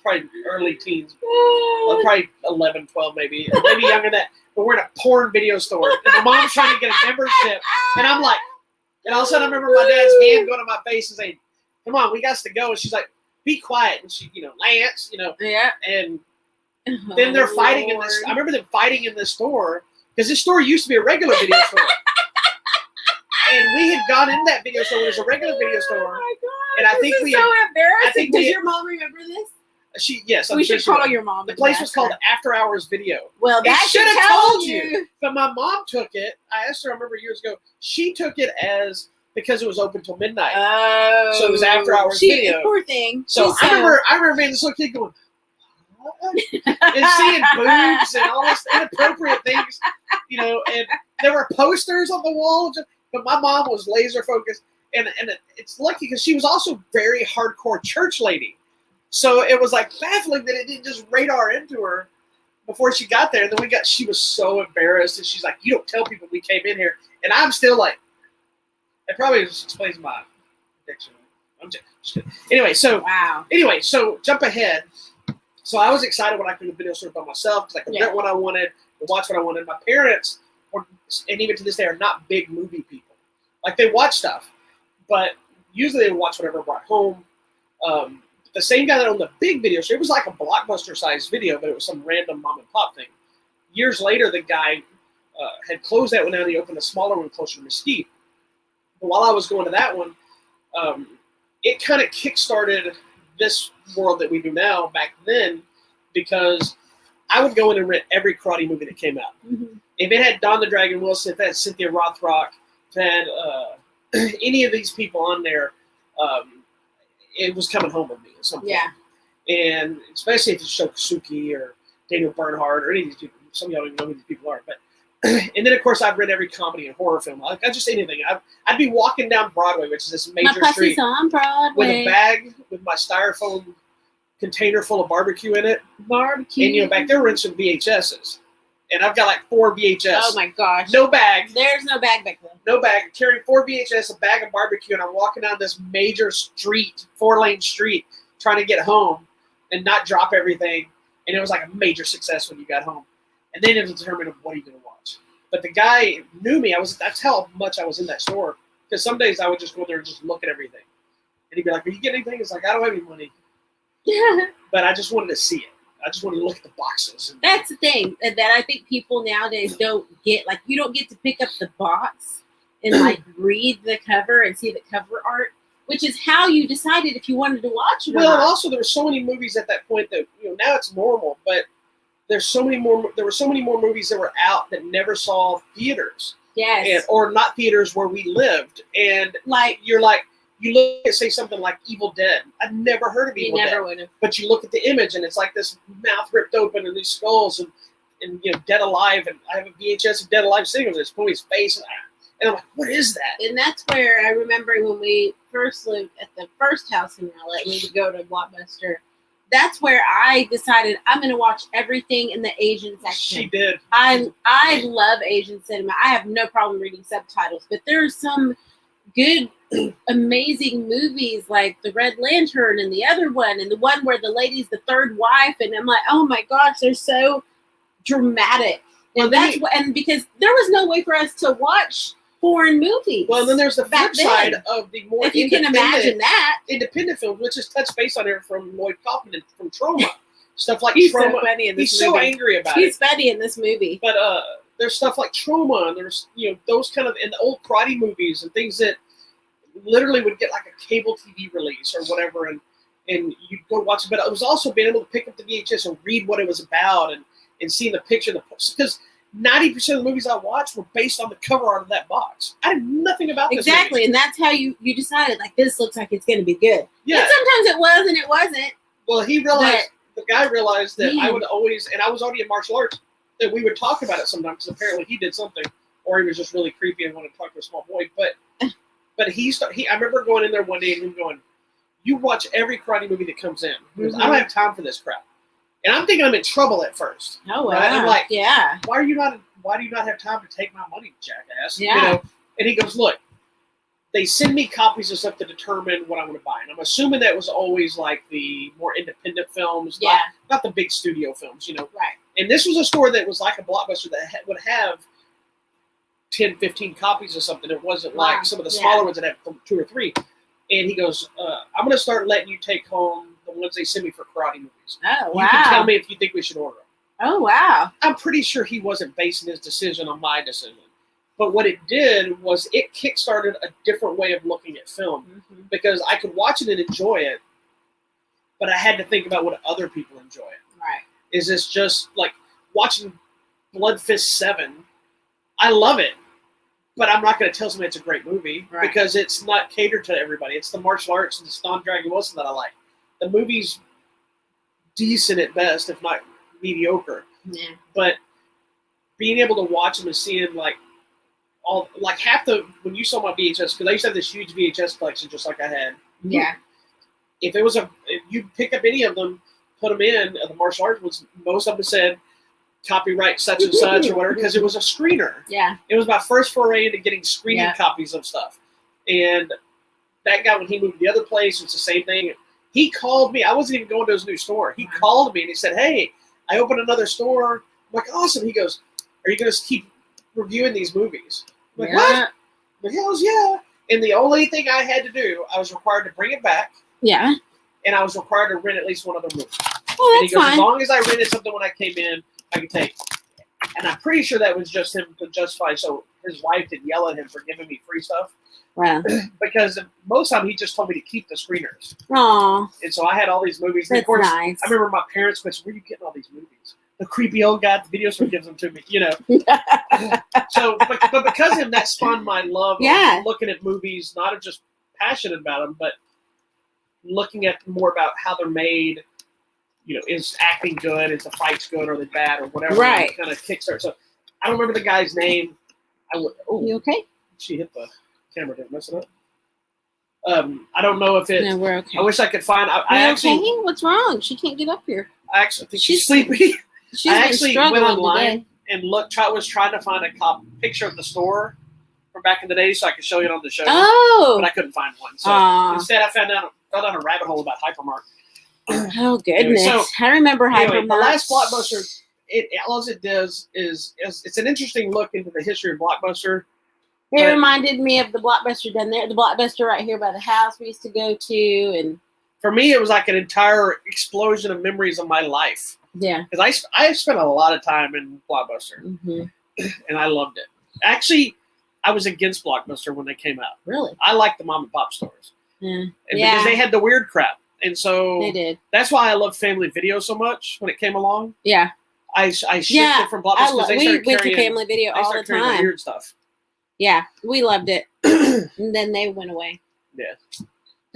probably early teens. Probably 11, 12 maybe. Or maybe younger than that. But we're in a porn video store. And my mom's trying to get a membership. And I'm like, and all of a sudden I remember my dad's hand going to my face and saying, come on, we got to go. And she's like, be quiet. And she, Lance, Yeah. And then they're fighting in this. I remember them fighting in this store because this store used to be a regular video store. And we had gone in that video store. It was a regular video store. Oh my God. And I think this is so embarrassing. Does your mom remember this? Yes. We should call your mom. The place was called After Hours Video. Well, that should have told you. But my mom took it. I asked her, I remember years ago, she took it as because it was open till midnight. Oh. So it was After Hours Video. Poor thing. So I remember being this little kid going, what? And seeing boobs and all this inappropriate things, and there were posters on the wall. But my mom was laser focused. And it's lucky because she was also very hardcore church lady. So it was like baffling that it didn't just radar into her before she got there. And then she was so embarrassed. And she's like, you don't tell people we came in here. And I'm still like, it probably just explains my addiction. I'm just kidding. Anyway, so jump ahead. So I was excited when I could do the video store by myself because I could rent what I wanted, watch what I wanted. My parents, and even to this day, are not big movie people. Like they watch stuff, but usually they watch whatever I brought home. The same guy that owned the big video store, it was like a Blockbuster sized video, but it was some random mom and pop thing. Years later, the guy had closed that one down and he opened a smaller one closer to Mesquite. But while I was going to that one, it kind of kickstarted this world that we do now back then because I would go in and rent every karate movie that came out. Mm-hmm. If it had Don the Dragon Wilson, if it had Cynthia Rothrock, if it had any of these people on there, it was coming home with me at some point. Yeah. And especially if it's Shokusuke or Daniel Bernhardt or any of these people. Some of y'all don't even know who these people are. But and then, of course, I've read every comedy and horror film. Like, just anything. I'd be walking down Broadway, which is this major street, on Broadway, with a bag with my styrofoam container full of barbecue in it. Barbecue. And, back there were some VHSs. And I've got like 4 VHS. Oh, my gosh. No bag. There's no bag back then. No bag. I'm carrying 4 VHS, a bag of barbecue, and I'm walking down this major street, 4-lane street, trying to get home and not drop everything. And it was like a major success when you got home. And then it was determined what are you going to watch. But the guy knew me. That's how much I was in that store. Because some days I would just go there and just look at everything. And he'd be like, "Are you getting anything?" It's like, "I don't have any money." But I just wanted to see it. I just wanted to look at the boxes. That's the thing that I think people nowadays don't get. Like, you don't get to pick up the box and like read the cover and see the cover art, which is how you decided if you wanted to watch it. Well, and also there were so many movies at that point that now it's normal, but there were so many more movies that were out that never saw theaters. Yes. Or not theaters where we lived. And you look at, say, something like Evil Dead. I'd never heard of Evil Dead. You never would have. But you look at the image and it's like this mouth ripped open and these skulls and Dead Alive. And I have a VHS of Dead Alive sitting over this movie's face. And I'm like, what is that? And that's where I remember when we first lived at the first house in LA, we would go to Blockbuster. That's where I decided I'm going to watch everything in the Asian section. She did. I love Asian cinema. I have no problem reading subtitles, but there's some good, amazing movies like The Red Lantern and the other one, and the one where the lady's the third wife, and I'm like, oh my gosh, they're so dramatic. And and because there was no way for us to watch foreign movies. Well, then there's the flip side of the more if you can imagine that independent films, which is touch base on here from Lloyd Kaufman and from Trauma. Stuff like He's Trauma. So funny in this He's movie. so angry about He's funny in this movie. But there's stuff like Trauma, and there's those kind of in the old karate movies and things that literally would get like a cable TV release or whatever, and you'd go watch it. But it was also being able to pick up the VHS and read what it was about and seeing the picture, because 90% of the movies I watched were based on the cover art of that box. I had nothing about this exactly, movie. And that's how you decided, like, this looks like it's going to be good. Yeah. And sometimes it was and it wasn't. Well, he realized, the guy realized that I would always, and I was already in martial arts, that we would talk about it sometimes, because apparently he did something, or he was just really creepy and wanted to talk to a small boy. But I remember going in there one day and him going, you watch every karate movie that comes in. He goes, I don't have time for this crap. And I'm thinking I'm in trouble at first. Oh, wow. Right? I'm like, yeah. Why do you not have time to take my money, jackass? Yeah. And he goes, look, they send me copies of stuff to determine what I'm going to buy. And I'm assuming that was always like the more independent films, not the big studio films, Right. And this was a store that was like a Blockbuster that would have 10, 15 copies of something. It wasn't like some of the smaller ones that had 2 or 3. And he goes, I'm going to start letting you take home the ones they send me for karate movies. Oh, wow. You can tell me if you think we should order them. Oh, wow. I'm pretty sure he wasn't basing his decision on my decision. But what it did was it kickstarted a different way of looking at film, because I could watch it and enjoy it, but I had to think about what other people enjoy it. Right. Is this just like watching Blood Fist 7? I love it, but I'm not going to tell somebody it's a great movie because it's not catered to everybody. It's the martial arts and the Stan Dragon Wilson that I like. The movie's decent at best, if not mediocre. Yeah. But being able to watch them and seeing when you saw my VHS, because I used to have this huge VHS collection just like I had. Yeah. If you pick up any of them, put them in, the martial arts ones, most of them said copyright such and such or whatever, because it was a screener. Yeah. It was my first foray into getting screening copies of stuff. And that guy, when he moved to the other place, it's the same thing. He called me. I wasn't even going to his new store. He called me and he said, hey, I opened another store. I'm like, awesome. He goes, are you going to keep reviewing these movies? I'm like, what? The hell's yeah. And the only thing I had to do, I was required to bring it back. Yeah. And I was required to rent at least one other movie. Oh, and he goes, fine. as long as I rented something when I came in, I could take it. And I'm pretty sure that was just him to justify so his wife didn't yell at him for giving me free stuff. Wow. Because most of the time he just told me to keep the screeners. Aww. And so I had all these movies. That's of course, nice. I remember my parents questioned, where are you getting all these movies? The creepy old guy at the video store gives them to me, So, but because of him, that spawned my love of looking at movies, not of just passionate about them, but looking at more about how they're made. Is acting good? Is the fights good? Are they bad? Or whatever. Right. Kind of kickstart. So I don't remember the guy's name. You okay? She hit the camera. Didn't mess it up. I don't know if it. No, we're okay. I wish I could find. I actually. Okay? What's wrong? She can't get up here. I actually think she's sleepy. She's I actually went online today. and was trying to find a picture of the store from back in the day so I could show you it on the show. Oh. But I couldn't find one. So instead, I fell down a rabbit hole about Hypermart. Oh goodness! Anyway, I remember Hypermart. The Last Last Blockbuster. All it does is it's an interesting look into the history of Blockbuster. It reminded me of the Blockbuster down there, the Blockbuster right here by the house we used to go to, and for me, it was like an entire explosion of memories of my life. Yeah, because I spent a lot of time in Blockbuster, and I loved it. Actually, I was against Blockbuster when they came out. Really, I liked the mom and pop stores. Because they had the weird crap. And so they did. That's why I love Family Video so much when it came along. Yeah. I shifted from Blockbuster because we went to Family Video all the time. The weird stuff. Yeah, we loved it. And then they went away. Yeah.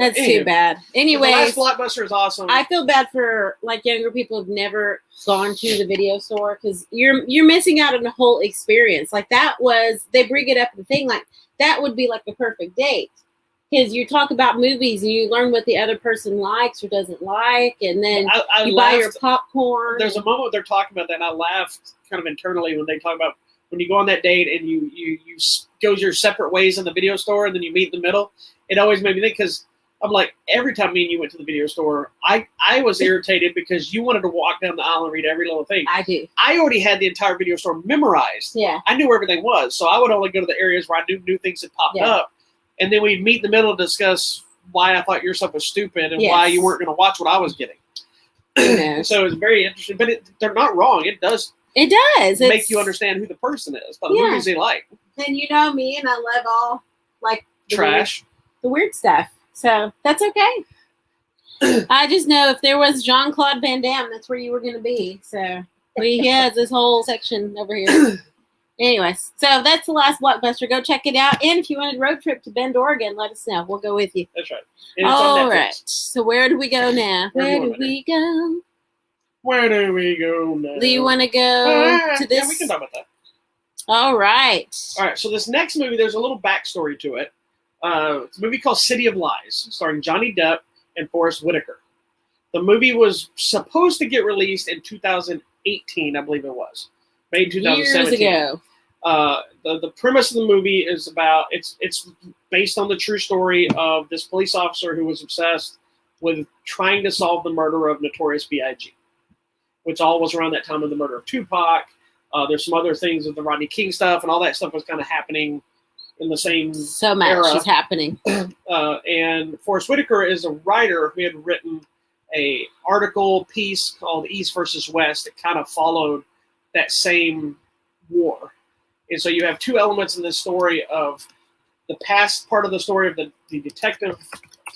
That's Anywho, too bad. The Anyways, Last Blockbuster is awesome. I feel bad for like younger people who've never gone to the video store because you're missing out on the whole experience. Like that was they bring it up in the thing like that would be like the perfect date because you talk about movies and you learn what the other person likes or doesn't like, and then I you laughed. buy your popcorn. There's a moment they're talking about that, and I laughed kind of internally when they talk about when you go on that date and you go your separate ways in the video store, and then you meet in the middle. It always made me think because I'm like every time me and you went to the video store, I was irritated because you wanted to walk down the aisle and read every little thing. I do. I already had the entire video store memorized. Yeah. I knew where everything was, so I would only go to the areas where I knew new things had popped up, and then we'd meet in the middle to discuss why I thought your stuff was stupid and why you weren't going to watch what I was getting. So it's very interesting, but they're not wrong. It does. It does Make you understand who the person is, but the movies they like. And you know me, and I love all like Trash, the weird stuff. So that's okay. I just know if there was Jean-Claude Van Damme, that's where you were going to be. So he has this whole section over here. Anyways, so that's the Last Blockbuster. Go check it out. And if you want a road trip to Bend, Oregon, let us know. We'll go with you. That's right. And it's all on Netflix. Right. So where do we go now? Where do we go? Where do we go now? Do you want to go to this? Yeah, we can talk about that. All right. All right. So this next movie, there's a little backstory to it. It's a movie called City of Lies, starring Johnny Depp and Forrest Whitaker. The movie was supposed to get released in 2018, I believe it was. Made in 2017. Years ago. The premise of the movie is about it's based on the true story of this police officer who was obsessed with trying to solve the murder of Notorious B.I.G., which all was around that time of the murder of Tupac. There's some other things with the Rodney King stuff, and all that stuff was kind of happening in the same so much era. is happening. And Forrest Whitaker is a writer who had written a article piece called East versus West that kind of followed that same war. And so you have two elements in this story of the past part of the story of the detective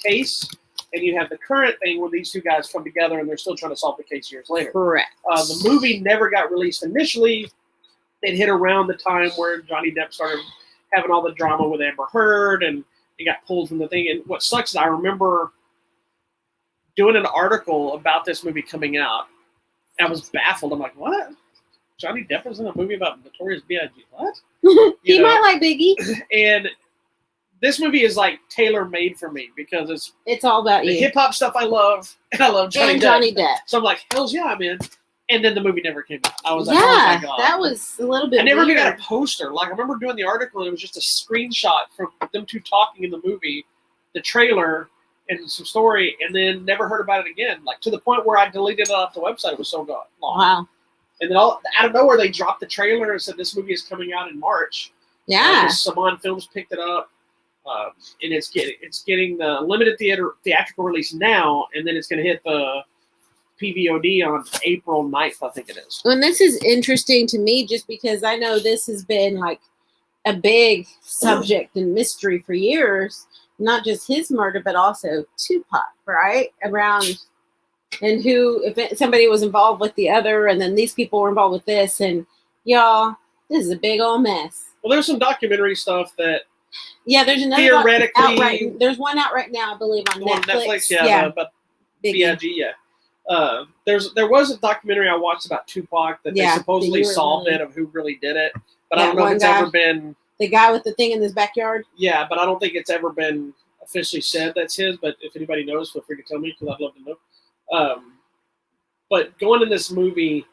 case, and you have the current thing where these two guys come together and they're still trying to solve the case years later. Correct. The movie never got released initially. It hit around the time where Johnny Depp started having all the drama with Amber Heard, and he got pulled from the thing. And what sucks is I remember doing an article about this movie coming out. I was baffled. I'm like, what? Johnny Depp is in a movie about Notorious B.I.G. What? He might like Biggie. And this movie is like tailor-made for me because it's all about the you. hip-hop stuff I love, and I love Johnny Depp. So I'm like, hell's yeah, I'm in. And then the movie never came out. I was like, oh my God. That was a little bit I never even weird. got a poster. Like, I remember doing the article, and it was just a screenshot from them two talking in the movie, the trailer, and some story, and then never heard about it again. Like, to the point where I deleted it off the website. It was so long. Wow. And then out of nowhere, they dropped the trailer and said this movie is coming out in March. Yeah. Saman Films picked it up, and it's getting the limited theatrical release now, and then it's going to hit the PVOD on April 9th, I think it is. And this is interesting to me just because I know this has been like a big subject and mystery for years. Not just his murder, but also Tupac, right? Around and who, if somebody was involved with the other, and then these people were involved with this, and y'all, this is a big old mess. Well, there's some documentary stuff that there's another theoretically there's one out right now, I believe, on Netflix. But B.I.G. There was a documentary I watched about Tupac that they supposedly solved it of who really did it, but I don't know if it's ever been the guy with the thing in his backyard. Yeah, but I don't think it's ever been officially said that's his. But if anybody knows, feel free to tell me because I'd love to know. But going in this movie,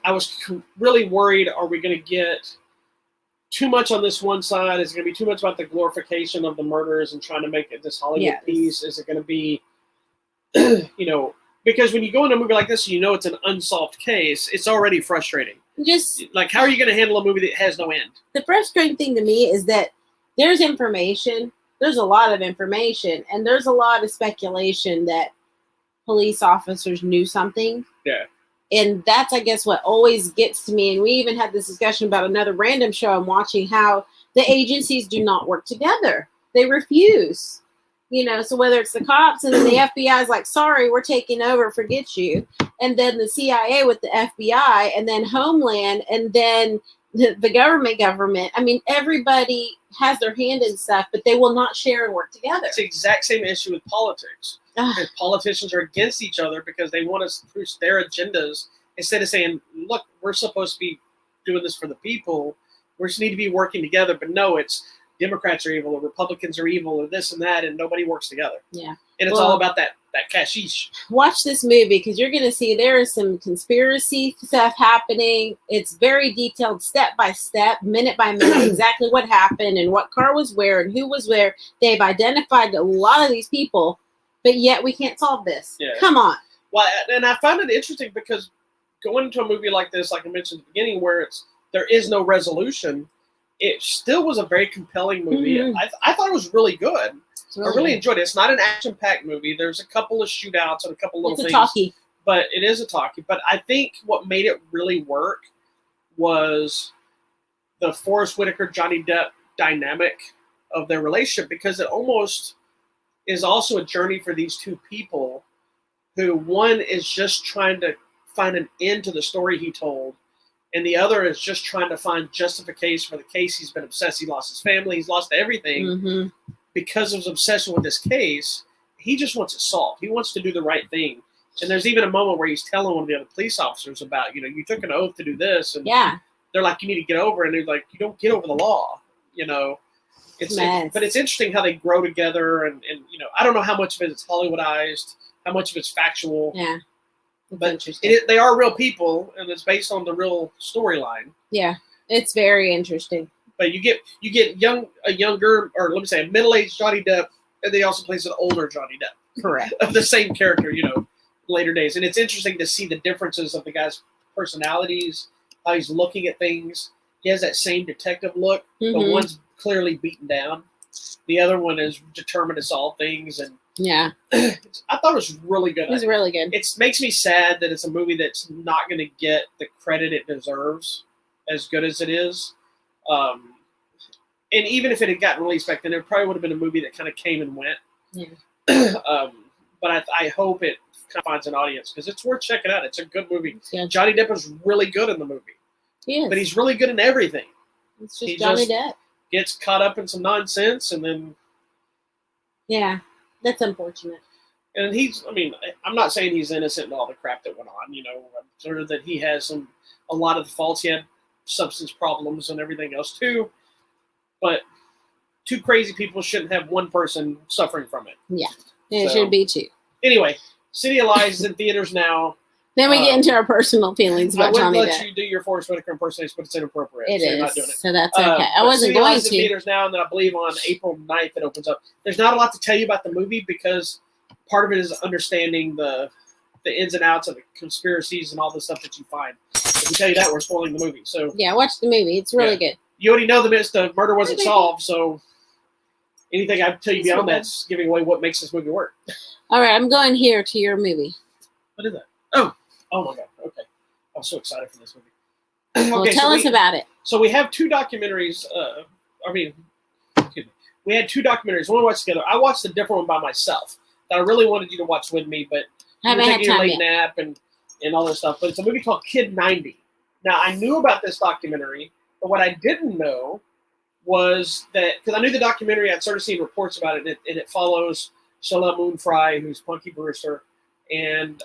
I was really worried: are we going to get too much on this one side? Is it going to be too much about the glorification of the murders and trying to make it this Hollywood piece? Is it going to be, because when you go into a movie like this, it's an unsolved case. It's already frustrating. Just like, how are you going to handle a movie that has no end? The frustrating thing to me is that there's information. There's a lot of information, and there's a lot of speculation that police officers knew something. Yeah. And that's, I guess, what always gets to me. And we even had this discussion about another random show I'm watching, how the agencies do not work together. They refuse. So whether it's the cops and then the FBI is like, sorry, we're taking over, forget you. And then the CIA with the FBI, and then Homeland, and then the government. I mean, everybody has their hand in stuff, but they will not share and work together. It's the exact same issue with politics. Because politicians are against each other because they want to push their agendas instead of saying, look, we're supposed to be doing this for the people. We just need to be working together. But no, it's Democrats are evil or Republicans are evil or this and that, and nobody works together. Yeah. And it's all about that cashish. Watch this movie because you're going to see there is some conspiracy stuff happening. It's very detailed, step by step, minute by minute, exactly what happened and what car was where and who was where. They've identified a lot of these people, but yet we can't solve this. Yeah. Come on. Well, and I found it interesting because going into a movie like this, like I mentioned at the beginning, where there is no resolution, it still was a very compelling movie. Mm-hmm. I thought it was really good. I really good. enjoyed it. It's not an action-packed movie. There's a couple of shootouts and a couple little things. It's a talkie. But it is a talkie. But I think what made it really work was the Forrest Whitaker, Johnny Depp dynamic of their relationship, because it almost is also a journey for these two people who one is just trying to find an end to the story he told, and the other is just trying to find justification for the case. He's been obsessed. He lost his family. He's lost everything. Mm-hmm. Because of his obsession with this case, he just wants it solved. He wants to do the right thing. And there's even a moment where he's telling one of the other police officers about, you took an oath to do this. And they're like, you need to get over it. And they're like, you don't get over the law, But it's interesting how they grow together. And I don't know how much of it is Hollywoodized, how much of it's factual. Yeah. But they are real people, and it's based on the real storyline. Yeah. It's very interesting. But you get a younger, or let me say, a middle-aged Johnny Depp, and they also plays an older Johnny Depp. Correct. Of the same character, later days. And it's interesting to see the differences of the guy's personalities, how he's looking at things. He has that same detective look, but one's clearly beaten down. The other one is determined to solve things. And yeah, I thought it was really good. It was really good. It makes me sad that it's a movie that's not going to get the credit it deserves, as good as it is. And even if it had gotten released back then, it probably would have been a movie that kind of came and went. Yeah. But I hope it kind of finds an audience because it's worth checking out. It's a good movie. Yeah. Johnny Depp is really good in the movie. He is. But he's really good in everything. It's just Johnny Depp. Gets caught up in some nonsense and then... Yeah, that's unfortunate. And I'm not saying he's innocent in all the crap that went on. I'm sure that he has a lot of the faults. He had substance problems and everything else too. But two crazy people shouldn't have one person suffering from it. Yeah, it should be two. Anyway, City of Lies is in theaters now. Then we get into our personal feelings about Johnny Depp. I wouldn't let you do your Forrest Whitaker impersonation, but it's inappropriate. It so is, you're not doing it. So that's okay. I wasn't City of going Lies to. in theaters now, and then I believe on April 9th it opens up. There's not a lot to tell you about the movie because part of it is understanding the ins and outs of the conspiracies and all the stuff that you find. If we tell you that, we're spoiling the movie. So yeah, watch the movie. It's really good. You already know the murder wasn't solved, so anything I tell you beyond that's giving away what makes this movie work. All right, I'm going here to your movie. What is that? Oh my God. Okay. I'm so excited for this movie. Well, tell us about it. So we have two documentaries. We had two documentaries. One we watched together. I watched a different one by myself that I really wanted you to watch with me, but I haven't had time yet. Nap and all this stuff. But it's a movie called Kid 90. Now, I knew about this documentary, but what I didn't know was that, because I knew the documentary, I'd started seeing reports about it, and it follows Shalom Moonfry, who's Punky Brewster, and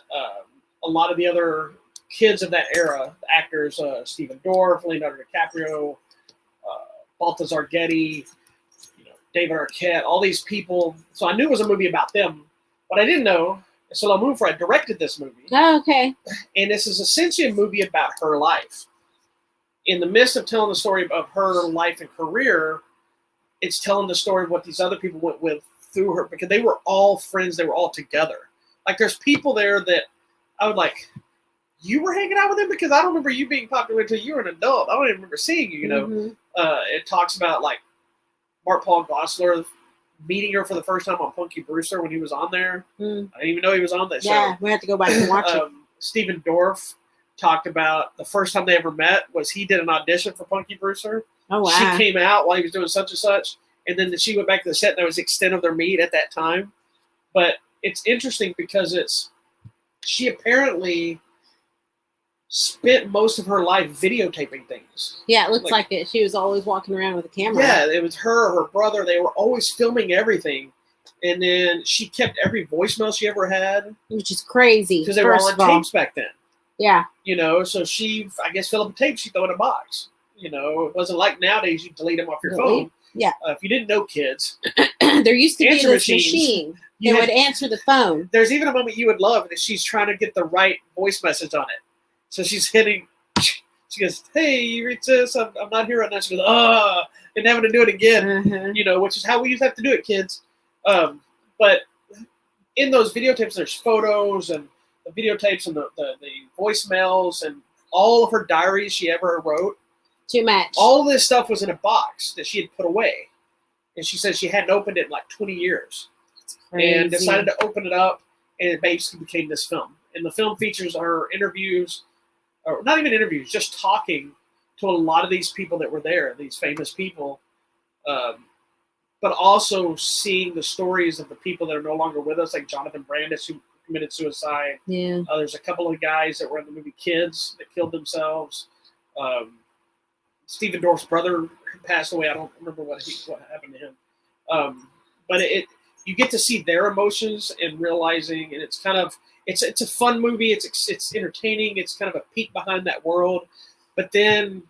a lot of the other kids of that era, actors, Stephen Dorff, Leonardo DiCaprio, Balthazar Getty, David Arquette, all these people. So I knew it was a movie about them. What I didn't know is Shalom Moonfry directed this movie. Oh, okay. And this is essentially a movie about her life. In the midst of telling the story of her life and career, it's telling the story of what these other people went with through her, because they were all friends. They were all together. Like, there's people there that I would like, you were hanging out with him? Because I don't remember you being popular until you were an adult. I don't even remember seeing you, Mm-hmm. It talks about, like, Mark Paul Gosselaar meeting her for the first time on Punky Brewster when he was on there. Mm. I didn't even know he was on that show. Yeah, we have to go back and watch it. Stephen Dorff talked about the first time they ever met was he did an audition for Punky Brewster. Oh, wow. She came out while he was doing such and such, and then she went back to the set, and that was the extent of their meet at that time. But it's interesting because she apparently spent most of her life videotaping things. Yeah, it looks like it. She was always walking around with a camera. Yeah, it was her brother. They were always filming everything. And then she kept every voicemail she ever had. Which is crazy. Because they were all on tapes back then. Yeah. You know, so she, I guess, fill up a tape, she throw it in a box. You know, it wasn't like nowadays you delete them off your phone. Yeah. If you didn't know, kids. There used to be this machine that would answer the phone. There's even a moment you would love that she's trying to get the right voice message on it. So she's hitting, she goes, hey, you reach this? I'm not here right now. She goes, and having to do it again. You know, which is how we used to have to do it, kids. But in those videotapes, there's photos and the videotapes and the voicemails and all of her diaries she ever wrote. Too much. All of this stuff was in a box that she had put away. And she said she hadn't opened it in like 20 years. That's crazy. And decided to open it up, and it basically became this film. And the film features her interviews, or not even interviews, just talking to a lot of these people that were there, these famous people, but also seeing the stories of the people that are no longer with us, like Jonathan Brandis, who committed suicide. Yeah. There's a couple of guys that were in the movie Kids that killed themselves. Stephen Dorff's brother passed away. I don't remember what happened to him. But you get to see their emotions and realizing, and it's kind of it's a fun movie. It's entertaining. It's kind of a peek behind that world. But then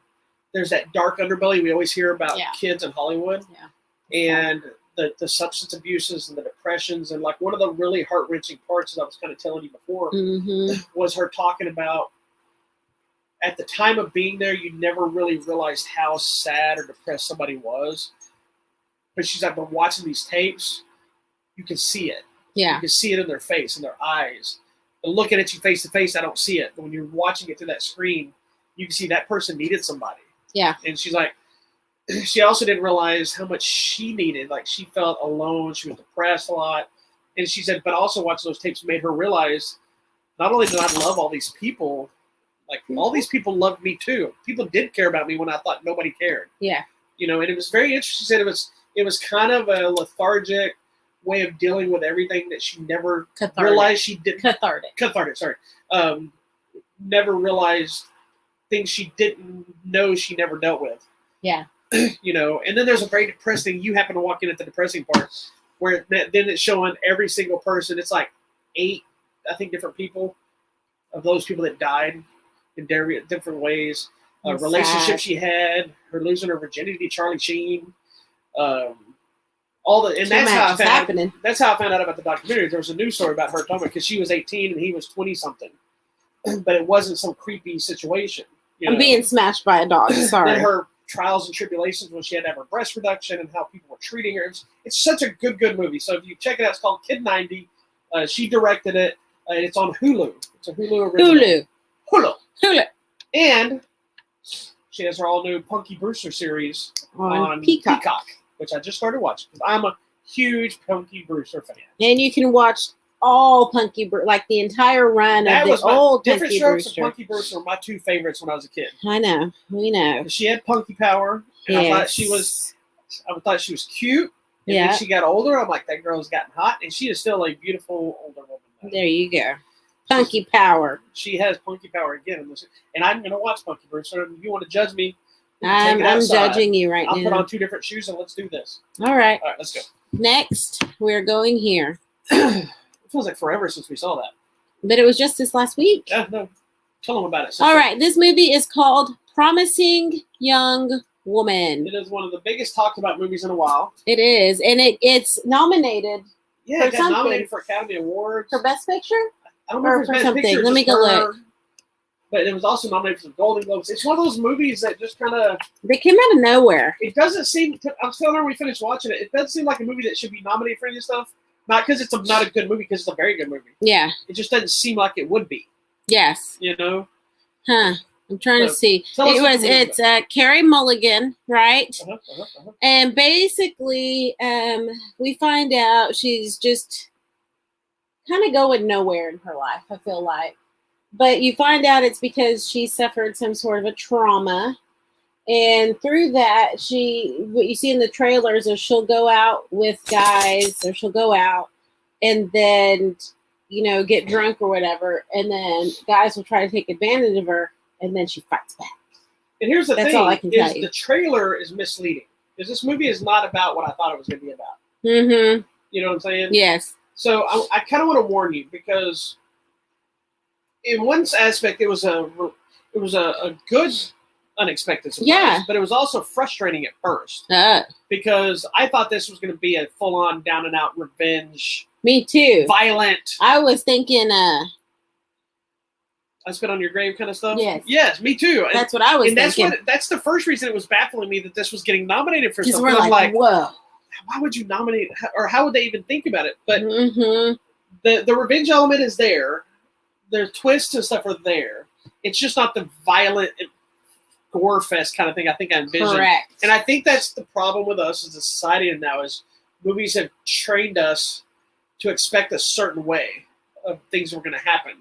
there's that dark underbelly we always hear about kids in Hollywood. Yeah. And the substance abuses and the depressions, and like one of the really heart-wrenching parts, as I was kind of telling you before, was her talking about, at the time of being there, you never really realized how sad or depressed somebody was. But she's like, but watching these tapes, you can see it. Yeah. You can see it in their face, in their eyes. But looking at you face to face, I don't see it. But when you're watching it through that screen, you can see that person needed somebody. Yeah. And she's like, she also didn't realize how much she needed. Like, she felt alone. She was depressed a lot. And she said, but also watching those tapes made her realize, not only did I love all these people, like, all these people loved me too. People did care about me when I thought nobody cared. Yeah. You know, and it was very interesting. She said it was kind of a lethargic way of dealing with everything that she never realized she didn't. Cathartic, sorry. Never realized things she didn't know she never dealt with. Yeah. You know, and then there's a very depressing, you happen to walk in at the depressing part, where then it's showing every single person. It's like 8, I think, different people, of those people that died in different ways. Relationship she had, her losing her virginity to Charlie Sheen, all the, and that's how that's how I found out about the documentary. There was a news story about her talking, because she was 18 and he was 20 something, but it wasn't some creepy situation. I'm being smashed by a dog. Sorry. Then her trials and tribulations when she had to have her breast reduction and how people were treating her. It's such a good movie. So if you check it out, it's called Kid 90. She directed it. It's on Hulu. It's a Hulu original. Hulu. And she has her all new Punky Brewster series on Peacock, which I just started watching, because I'm a huge Punky Brewster fan. And you can watch all Punky Brewster, like the entire run of the old Punky Different Strokes Brewster. and Punky Brewster were my 2 favorites when I was a kid. I know. We know. She had punky power. And I thought she was cute. And then she got older. I'm like, that girl's gotten hot. And she is still a beautiful older woman now. There you go. Punky power. She has punky power again. And I'm going to watch Punky Brewster. If you want to judge me, I'm judging you right now. I'll put on 2 different shoes and let's do this. All right. All right, let's go. Next, we're going here. It feels like forever since we saw that. But it was just this last week. Yeah, no. Tell them about it. All right. This movie is called Promising Young Woman. It is one of the biggest talked about movies in a while. It is. And it's nominated for it got nominated for Academy Awards. For Best Picture? I don't remember for something. Picture, let me go look. But it was also nominated for some Golden Globes. It's one of those movies that just kind of... They came out of nowhere. It doesn't seem... I was telling her when we finished watching it, it doesn't seem like a movie that should be nominated for any of this stuff. Not because it's not a good movie, because it's a very good movie. Yeah. It just doesn't seem like it would be. Yes. You know? Huh. I'm trying to see. It's Carey Mulligan, right? And basically, we find out she's just kind of going nowhere in her life, I feel like. But you find out it's because she suffered some sort of a trauma. And through that, what you see in the trailers is she'll go out with guys, or she'll go out, and then, get drunk or whatever, and then guys will try to take advantage of her, and then she fights back. And here's the That's thing: all I can tell you. the trailer is misleading because this movie is not about what I thought it was going to be about. Mm-hmm. You know what I'm saying? Yes. So I kind of want to warn you because, in one aspect, it was a good unexpected surprise. Yeah. But it was also frustrating at first because I thought this was going to be a full on down and out revenge. Me too. Violent. I was thinking. I spit on your grave kind of stuff. Yes. Yes, me too. That's what I was thinking. That's the first reason it was baffling me that this was getting nominated for stuff. We're like, whoa. Why would you nominate, or how would they even think about it? But mm-hmm. the revenge element is there. The twists and stuff are there. It's just not the violent gore fest kind of thing I think I envisioned. Correct. And I think that's the problem with us as a society now is movies have trained us to expect a certain way of things that are going to happen.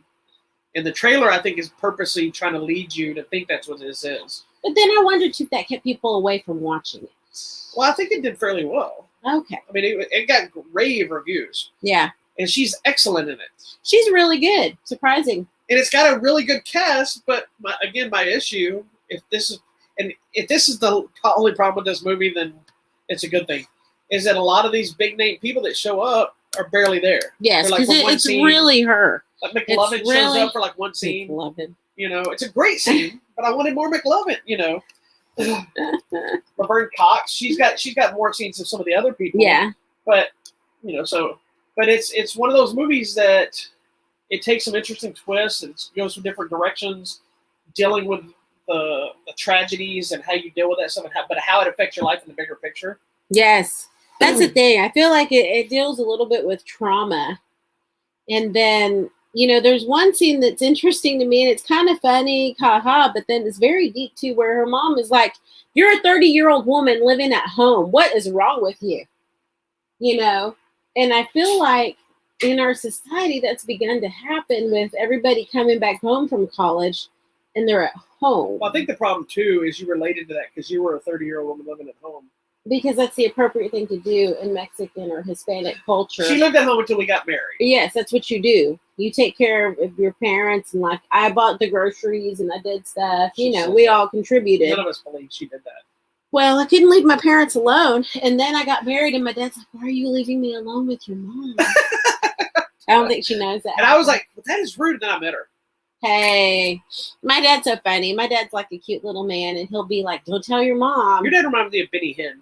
And the trailer, I think, is purposely trying to lead you to think that's what this is. But then I wondered if that kept people away from watching it. Well, I think it did fairly well. Okay. I mean, it got rave reviews. Yeah. And she's excellent in it. She's really good. Surprising. And it's got a really good cast, but my issue, if this is the only problem with this movie, then it's a good thing, is that a lot of these big name people that show up are barely there. Yes, because it's really her. Like McLovin shows up for like one scene. McLovin. It's a great scene, but I wanted more McLovin. Laverne Cox, she's got more scenes than some of the other people. Yeah. But but it's one of those movies that it takes some interesting twists and it goes from different directions, dealing with the tragedies and how you deal with that stuff, but how it affects your life in the bigger picture. Yes. That's the thing. I feel like it deals a little bit with trauma. And then, there's one scene that's interesting to me, and it's kind of funny, haha, but then it's very deep too, where her mom is like, "You're a 30-year-old woman living at home. What is wrong with you?" And I feel like in our society that's begun to happen with everybody coming back home from college and they're at home. Well, I think the problem too is you related to that because you were a 30-year-old woman living at home. Because that's the appropriate thing to do in Mexican or Hispanic culture. She lived at home until we got married. Yes, that's what you do. You take care of your parents, and like I bought the groceries and I did stuff. We all contributed. None of us believe she did that. Well, I couldn't leave my parents alone, and then I got married, and my dad's like, "Why are you leaving me alone with your mom?" I don't think she knows that. And I was like, well, "That is rude." And then I met her. Hey, my dad's so funny. My dad's like a cute little man, and he'll be like, "Don't tell your mom." Your dad reminded me of Benny Hinn.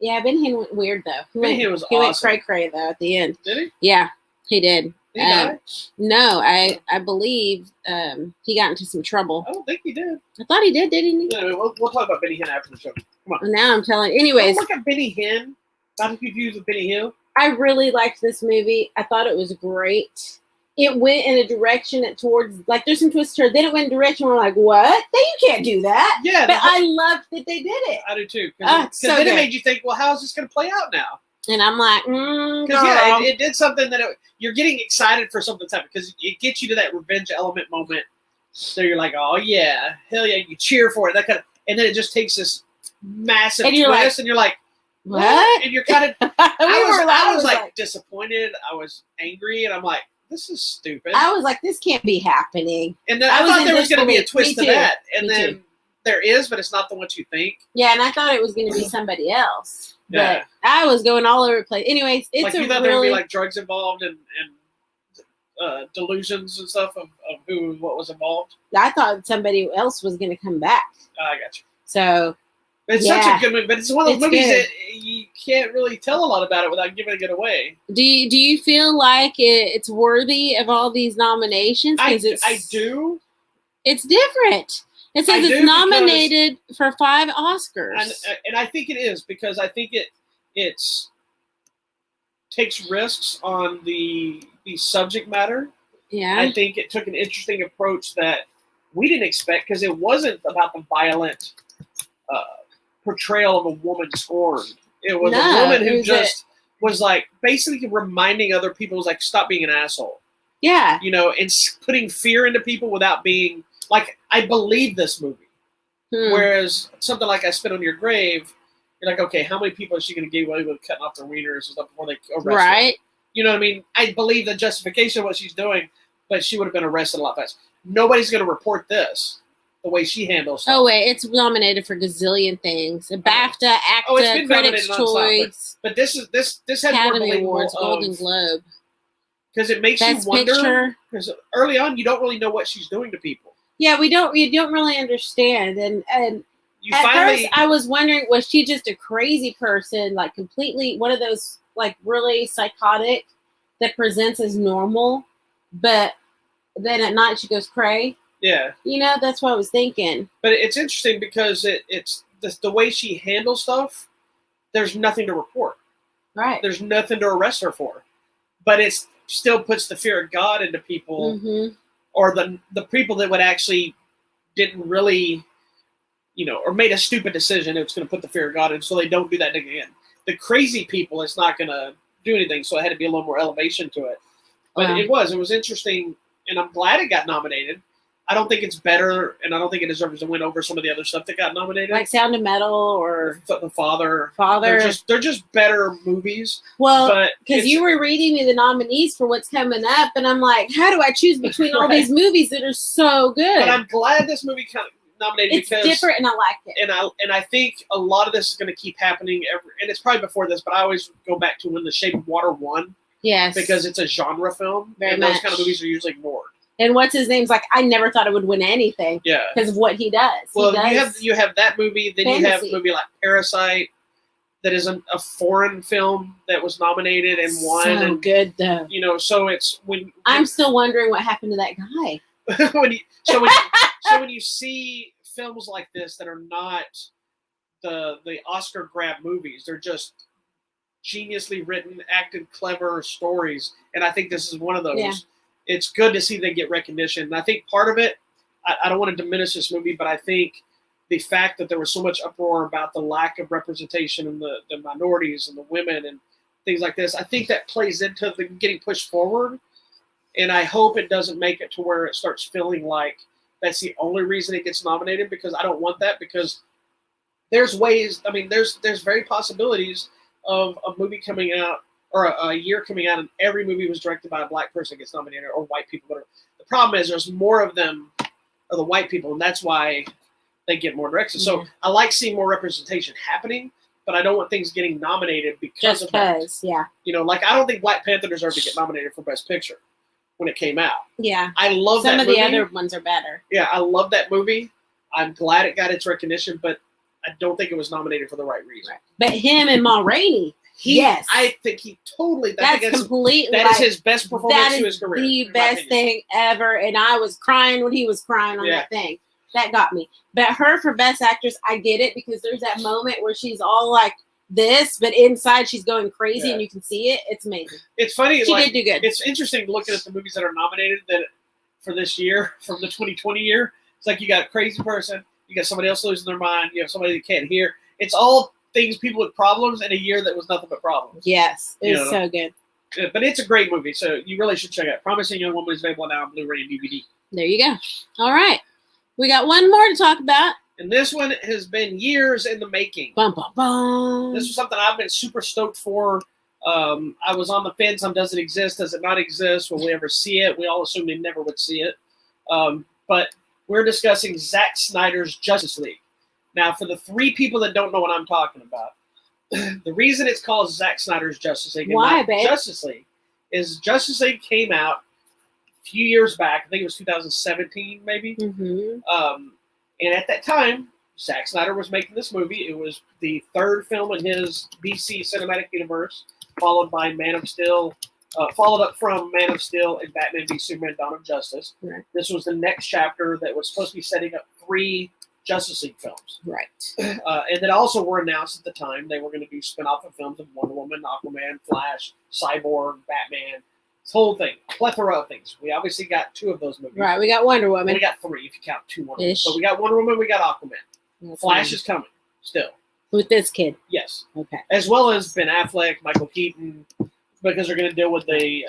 Yeah, Benny Hinn went weird though. Benny Hinn was awesome. He went cray-cray though at the end. Did he? Yeah, he did. Did he die? No, I believe he got into some trouble. I don't think he did. I thought he did, didn't he? Yeah, we'll talk about Benny Hinn after the show. Come on. Well, now I'm telling. Anyways, don't look at Benny Hinn. Not confused with Benny Hill. I really liked this movie. I thought it was great. It went in a direction towards, like, there's some twists to it. Then it went in a direction where we're like, what? You can't do that. Yeah. But I loved that they did it. I do too. Because then it made you think, well, how is this going to play out now? And I'm like, Because, it did something that you're getting excited for something to happen because it gets you to that revenge element moment. So you're like, oh, yeah, hell yeah, you cheer for it. And then it just takes this massive twist, and you're like, what? And you're kind of, I was like disappointed. I was angry, and I'm like, this is stupid. I was like, this can't be happening. And then I thought there was going to be a twist to that. And then there is, but it's not the one you think. Yeah, and I thought it was going to be somebody else. Yeah. But I was going all over the place. Anyways, it's like you thought there would be like drugs involved and delusions and stuff of what was involved. I thought somebody else was going to come back. I got you. So it's such a good movie, but it's one of those movies that you can't really tell a lot about it without giving it away. Do you feel like it's worthy of all these nominations? I do. It's different. It says it's nominated for 5 Oscars, and I think it is because I think it takes risks on the subject matter. Yeah, I think it took an interesting approach that we didn't expect because it wasn't about the violent portrayal of a woman scorned. It was a woman who just was like basically reminding other people, was like, stop being an asshole. Yeah, and putting fear into people without being. Like, I believe this movie. Whereas something like I Spit on Your Grave, you're like, okay, how many people is she going to get away with cutting off their wieners and stuff before they arrest her? You know what I mean? I believe the justification of what she's doing, but she would have been arrested a lot faster. Nobody's going to report this the way she handles stuff. Oh wait, it's nominated for gazillion things: a BAFTA, ACTA, Oh, it's been Critics' nominated Choice, but this has more Academy believable Awards, Golden Globe. because it makes Best you wonder. Picture. Because early on, you don't really know what she's doing to people. Yeah, we don't really understand, and You at finally, first I was wondering, was she just a crazy person, like completely one of those like really psychotic that presents as normal, but then at night she goes cray. yeah. You know, that's what I was thinking. But it's interesting because it's the way she handles stuff. There's nothing to report. Right. There's nothing to arrest her for. But it still puts the fear of God into people, or the people that would actually didn't really, or made a stupid decision. It's going to put the fear of God in, so they don't do that again. The crazy people, it's not going to do anything. So it had to be a little more elevation to it. But it was interesting, and I'm glad it got nominated. I don't think it's better, and I don't think it deserves to win over some of the other stuff that got nominated. Like Sound of Metal or The Father. Father. They're just better movies. Well, because you were reading me the nominees for what's coming up, and I'm like, how do I choose between all these movies that are so good? But I'm glad this movie kind of nominated because it's different, and I like it. And I think a lot of this is going to keep happening. And it's probably before this, but I always go back to when The Shape of Water won. Yes. Because it's a genre film, Very and much. those kind of movies are usually ignored. And what's his name's like, I never thought it would win anything. Yeah. Because of what he does. Well, you have that movie, then fantasy. you have a movie like Parasite, that is a foreign film that was nominated and won. So and, good though. So it's I'm still wondering what happened to that guy. when you see films like this that are not the Oscar grab movies, they're just geniusly written, acted, clever stories, and I think this is one of those. Yeah. It's good to see them get recognition. And I think part of it, I don't want to diminish this movie, but I think the fact that there was so much uproar about the lack of representation in the minorities and the women and things like this, I think that plays into the getting pushed forward. And I hope it doesn't make it to where it starts feeling like that's the only reason it gets nominated, because I don't want that, because there's ways, there's very possibilities of a movie coming out or a year coming out and every movie was directed by a black person gets nominated, or white people. Whatever. The problem is there's more of them are the white people, and that's why they get more directed. Yeah. So I like seeing more representation happening, but I don't want things getting nominated because of that. Yeah. I don't think Black Panther deserved to get nominated for Best Picture when it came out. Yeah. I love Some that of movie. the other ones are better. Yeah, I love that movie. I'm glad it got its recognition, but I don't think it was nominated for the right reason. Right. But him and Ma Rainey, yes. I think he totally. That's completely. That is his best performance to his career. The best thing ever, and I was crying when he was crying on that thing. That got me. But her for Best Actress, I get it, because there's that moment where she's all like this, but inside she's going crazy, and you can see it. It's amazing. It's funny. She did do good. It's interesting looking at the movies that are nominated that for this year, from the 2020 year. It's like you got a crazy person, you got somebody else losing their mind, you have somebody that can't hear. It's all things, people with problems in a year that was nothing but problems. Yes, it's so good. Yeah, but it's a great movie, so you really should check it out. Promising Young Woman is available now on Blu-ray and DVD. There you go. All right. We got one more to talk about. And this one has been years in the making. Bum, bum, bum. This was something I've been super stoked for. I was on the fence on does it exist, does it not exist, will we ever see it? We all assumed we never would see it. But we're discussing Zack Snyder's Justice League. Now, for the three people that don't know what I'm talking about, the reason it's called Zack Snyder's Justice League and not Justice League is Justice League came out a few years back. I think it was 2017, maybe. Mm-hmm. And at that time, Zack Snyder was making this movie. It was the third film in his DC cinematic universe, followed by Man of Steel, followed up from Man of Steel and Batman v Superman: Dawn of Justice. Right. This was the next chapter that was supposed to be setting up 3 Justice League films. Right. And that also were announced at the time. They were going to do spin-off of films of Wonder Woman, Aquaman, Flash, Cyborg, Batman. This whole thing. Plethora of things. We obviously got 2 of those movies. Right. We got Wonder Woman. We got 3 if you count 2 Wonder Woman. So we got Wonder Woman, we got Aquaman. Flash is coming still. With this kid. Yes. Okay. As well as Ben Affleck, Michael Keaton, because they're going to deal with the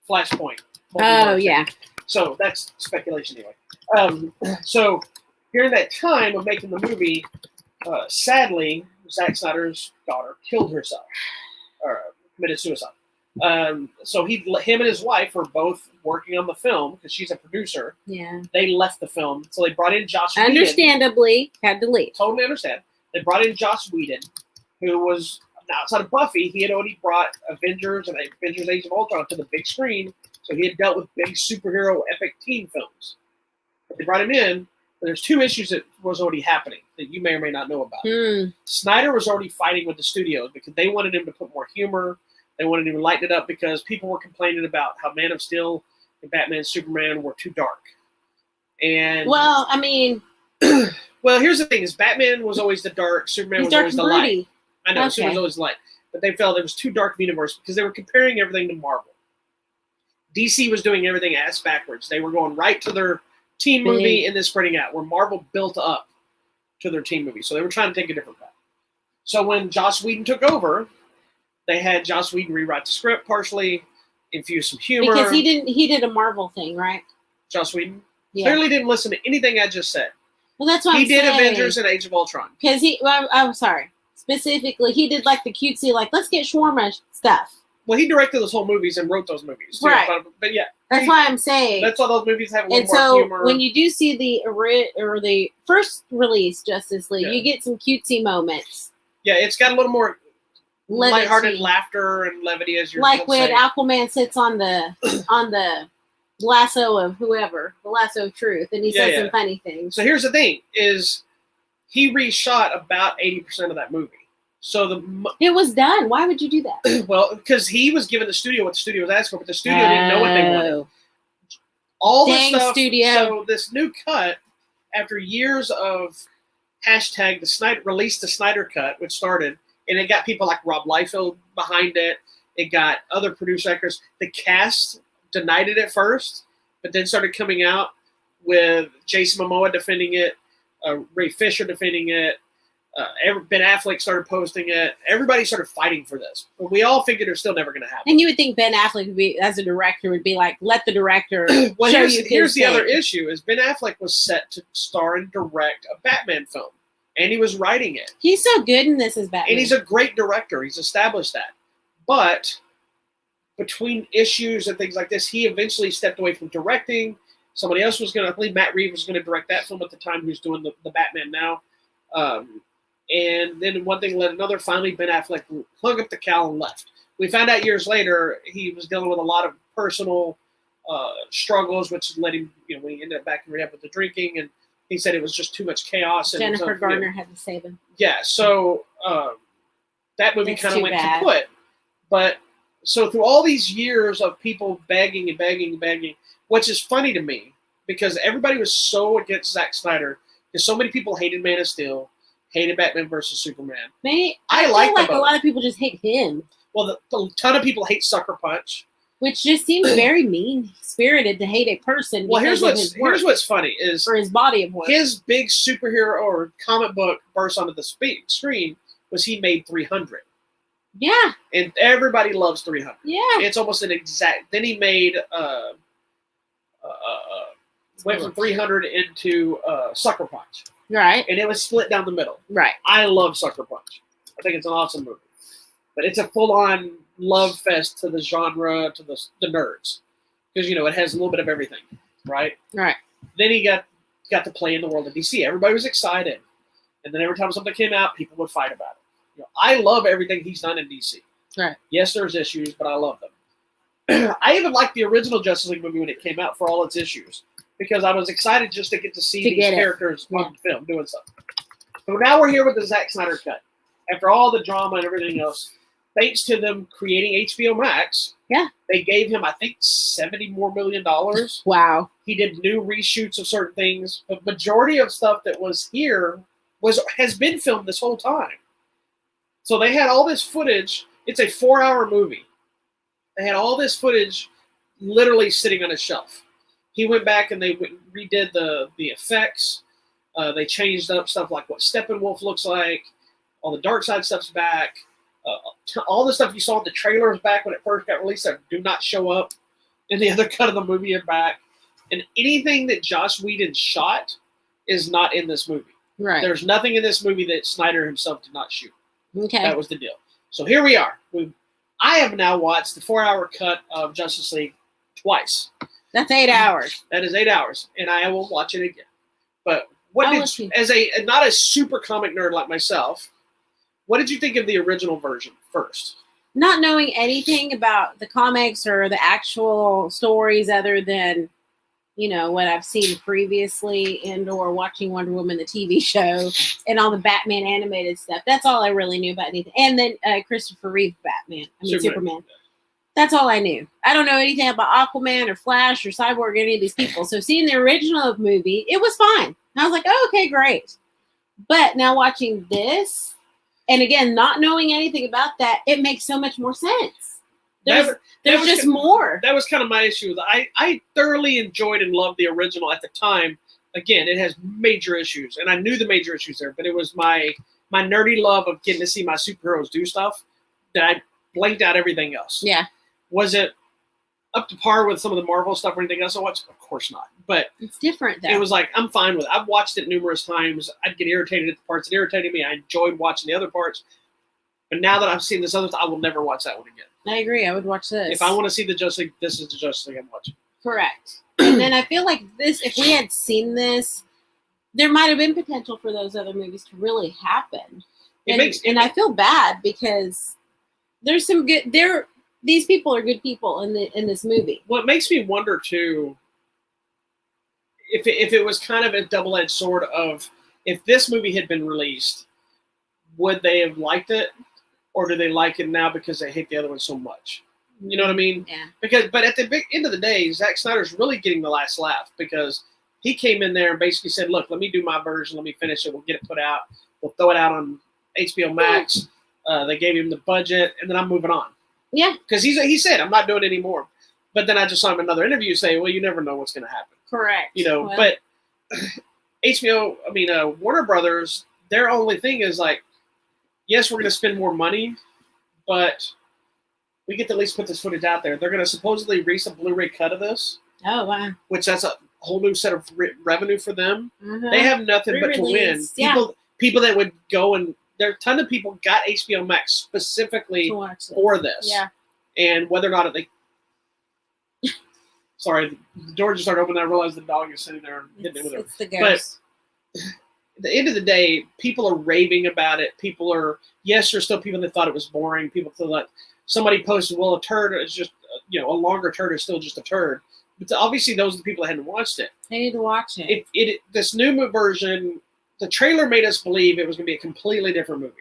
Flashpoint. Oh, yeah. So that's speculation anyway. So during that time of making the movie, sadly, Zack Snyder's daughter killed herself. committed suicide. So him and his wife were both working on the film because she's a producer. Yeah. They left the film, so they brought in Joss Whedon. Understandably, had to leave. Totally understand. They brought in Joss Whedon, who was outside of Buffy. He had already brought Avengers and Avengers: Age of Ultron to the big screen, so he had dealt with big superhero epic teen films. But they brought him in. There's two issues that was already happening that you may or may not know about. Snyder was already fighting with the studios because they wanted him to put more humor. They wanted him to lighten it up because people were complaining about how Man of Steel and Batman and Superman were too dark. And well, I mean, well, here's the thing: is Batman was always the dark, Superman was always the light. I know, Superman was always light, but they felt it was too dark of a universe because they were comparing everything to Marvel. DC was doing everything ass backwards. They were going right to their team movie and then spreading out, where Marvel built up to their team movie. So they were trying to take a different path. So when Joss Whedon took over, they had Joss Whedon rewrite the script partially, infuse some humor. Because he did a Marvel thing, right? Joss Whedon clearly didn't listen to anything I just said. Well, that's what he did Avengers and Age of Ultron. Because I'm sorry. Specifically, he did like the cutesy, like, let's get shawarma stuff. Well, he directed those whole movies and wrote those movies too. Right. But yeah. That's why I'm saying. That's why those movies have a little more humor. And so when you do see the first release Justice League, you get some cutesy moments. Yeah, it's got a little more lighthearted laughter and levity as you're like when Aquaman sits on the lasso of whoever, the lasso of truth, and he says some funny things. So here's the thing: is he reshot about 80% of that movie. So it was done. Why would you do that? Well, because he was giving the studio what the studio was asking for, but the studio didn't know what they wanted. All this stuff. Studio. So this new cut, after years of hashtag release the Snyder cut, which started, and it got people like Rob Liefeld behind it. It got other producer actors. The cast denied it at first, but then started coming out with Jason Momoa defending it, Ray Fisher defending it. Ben Affleck started posting it. Everybody started fighting for this. But we all figured it was still never going to happen. And you would think Ben Affleck would be, as a director, would be like, let the director well, show you here's the other issue, is Ben Affleck was set to star and direct a Batman film. And he was writing it. He's so good in this as Batman. And he's a great director. He's established that. But between issues and things like this, he eventually stepped away from directing. Somebody else was going to, I believe Matt Reeves was going to direct that film at the time, who's doing the Batman now. And then one thing led another. Finally, Ben Affleck hung up the cowl and left. We found out years later he was dealing with a lot of personal struggles, which led him, when he ended up back in rehab with the drinking, and he said it was just too much chaos. And Jennifer Garner had to save him. Yeah, so that movie kind of went kaput. But so through all these years of people begging and begging and begging, which is funny to me because everybody was so against Zack Snyder because so many people hated Man of Steel. Hated Batman versus Superman. I feel like a lot of people just hate him. Well, a ton of people hate Sucker Punch, which just seems very mean-spirited to hate a person. Well, here's what's funny is for his body of work. His big superhero or comic book burst onto the screen was he made 300. Yeah, and everybody loves 300. Yeah, it's almost an exact. Then he made went from 300 into Sucker Punch. Right. And it was split down the middle. Right. I love Sucker Punch. I think it's an awesome movie. But it's a full-on love fest to the genre, to the nerds. Because, it has a little bit of everything. Right? Right. Then he got to play in the world of DC. Everybody was excited. And then every time something came out, people would fight about it. I love everything he's done in DC. Right. Yes, there's issues, but I love them. I even liked the original Justice League movie when it came out for all its issues. Because I was excited just to get to see these characters on film doing stuff. So now we're here with the Zack Snyder cut. After all the drama and everything else, thanks to them creating HBO Max, they gave him, I think, $70 million more. Wow. He did new reshoots of certain things. But majority of stuff that was here has been filmed this whole time. So they had all this footage. It's a 4-hour movie. They had all this footage literally sitting on a shelf. He went back and they redid the effects. They changed up stuff like what Steppenwolf looks like. All the Darkseid stuff's back. All the stuff you saw in the trailers back when it first got released that do not show up in the other cut of the movie are back. And anything that Joss Whedon shot is not in this movie. Right. There's nothing in this movie that Snyder himself did not shoot. Okay. That was the deal. So here we are. I have now watched the 4-hour cut of Justice League twice. That's 8 hours. That is 8 hours, and I will watch it again. But what I'll did you, as a not a super comic nerd like myself, what did you think of the original version first? Not knowing anything about the comics or the actual stories other than, you know, what I've seen previously and or watching Wonder Woman, the TV show, and all the Batman animated stuff. That's all I really knew about anything. And then Christopher Reeve Batman. Superman. That's all I knew. I don't know anything about Aquaman or Flash or Cyborg or any of these people. So seeing the original movie, it was fine. I was like, oh, okay, great. But now watching this, and again, not knowing anything about that, it makes so much more sense. There's just more. That was kind of my issue. I thoroughly enjoyed and loved the original at the time. Again, it has major issues, and I knew the major issues there, but it was my nerdy love of getting to see my superheroes do stuff that I blanked out everything else. Yeah. Was it up to par with some of the Marvel stuff or anything else I watched? Of course not. But it's different, though. It was like, I'm fine with it. I've watched it numerous times. I'd get irritated at the parts that irritated me. I enjoyed watching the other parts. But now that I've seen this other, I will never watch that one again. I agree. I would watch this. If I want to see the Justice League, this is the Justice League I'm watching. Correct. And then I feel like this, if we had seen this, there might have been potential for those other movies to really happen. And I feel bad because there's some good these people are good people in this movie. What makes me wonder too, if it was kind of a double-edged sword of, if this movie had been released, would they have liked it, or do they like it now because they hate the other one so much? You know what I mean? Yeah. But at the end of the day, Zack Snyder's really getting the last laugh, because he came in there and basically said, "Look, let me do my version. Let me finish it. We'll get it put out. We'll throw it out on HBO Max." They gave him the budget, and then I'm moving on. Yeah. Because he said, "I'm not doing it anymore." But then I just saw him in another interview say, "Well, you never know what's going to happen." Correct. You know, but Warner Brothers, their only thing is like, yes, we're going to spend more money, but we get to at least put this footage out there. They're going to supposedly release a Blu-ray cut of this. Oh, wow. Which that's a whole new set of revenue for them. Mm-hmm. They have nothing but to win. People that would go and there are a ton of people got HBO Max specifically for this. Yeah. And whether or not they... Sorry, the door just started opening. I realized the dog is sitting there and hitting it with it. It's the ghost. But at the end of the day, people are raving about it. People are... Yes, there's still people that thought it was boring. People feel like... Somebody posted, well, a turd is just... a longer turd is still just a turd. But obviously, those are the people that hadn't watched it. They need to watch it. This new version... The trailer made us believe it was going to be a completely different movie.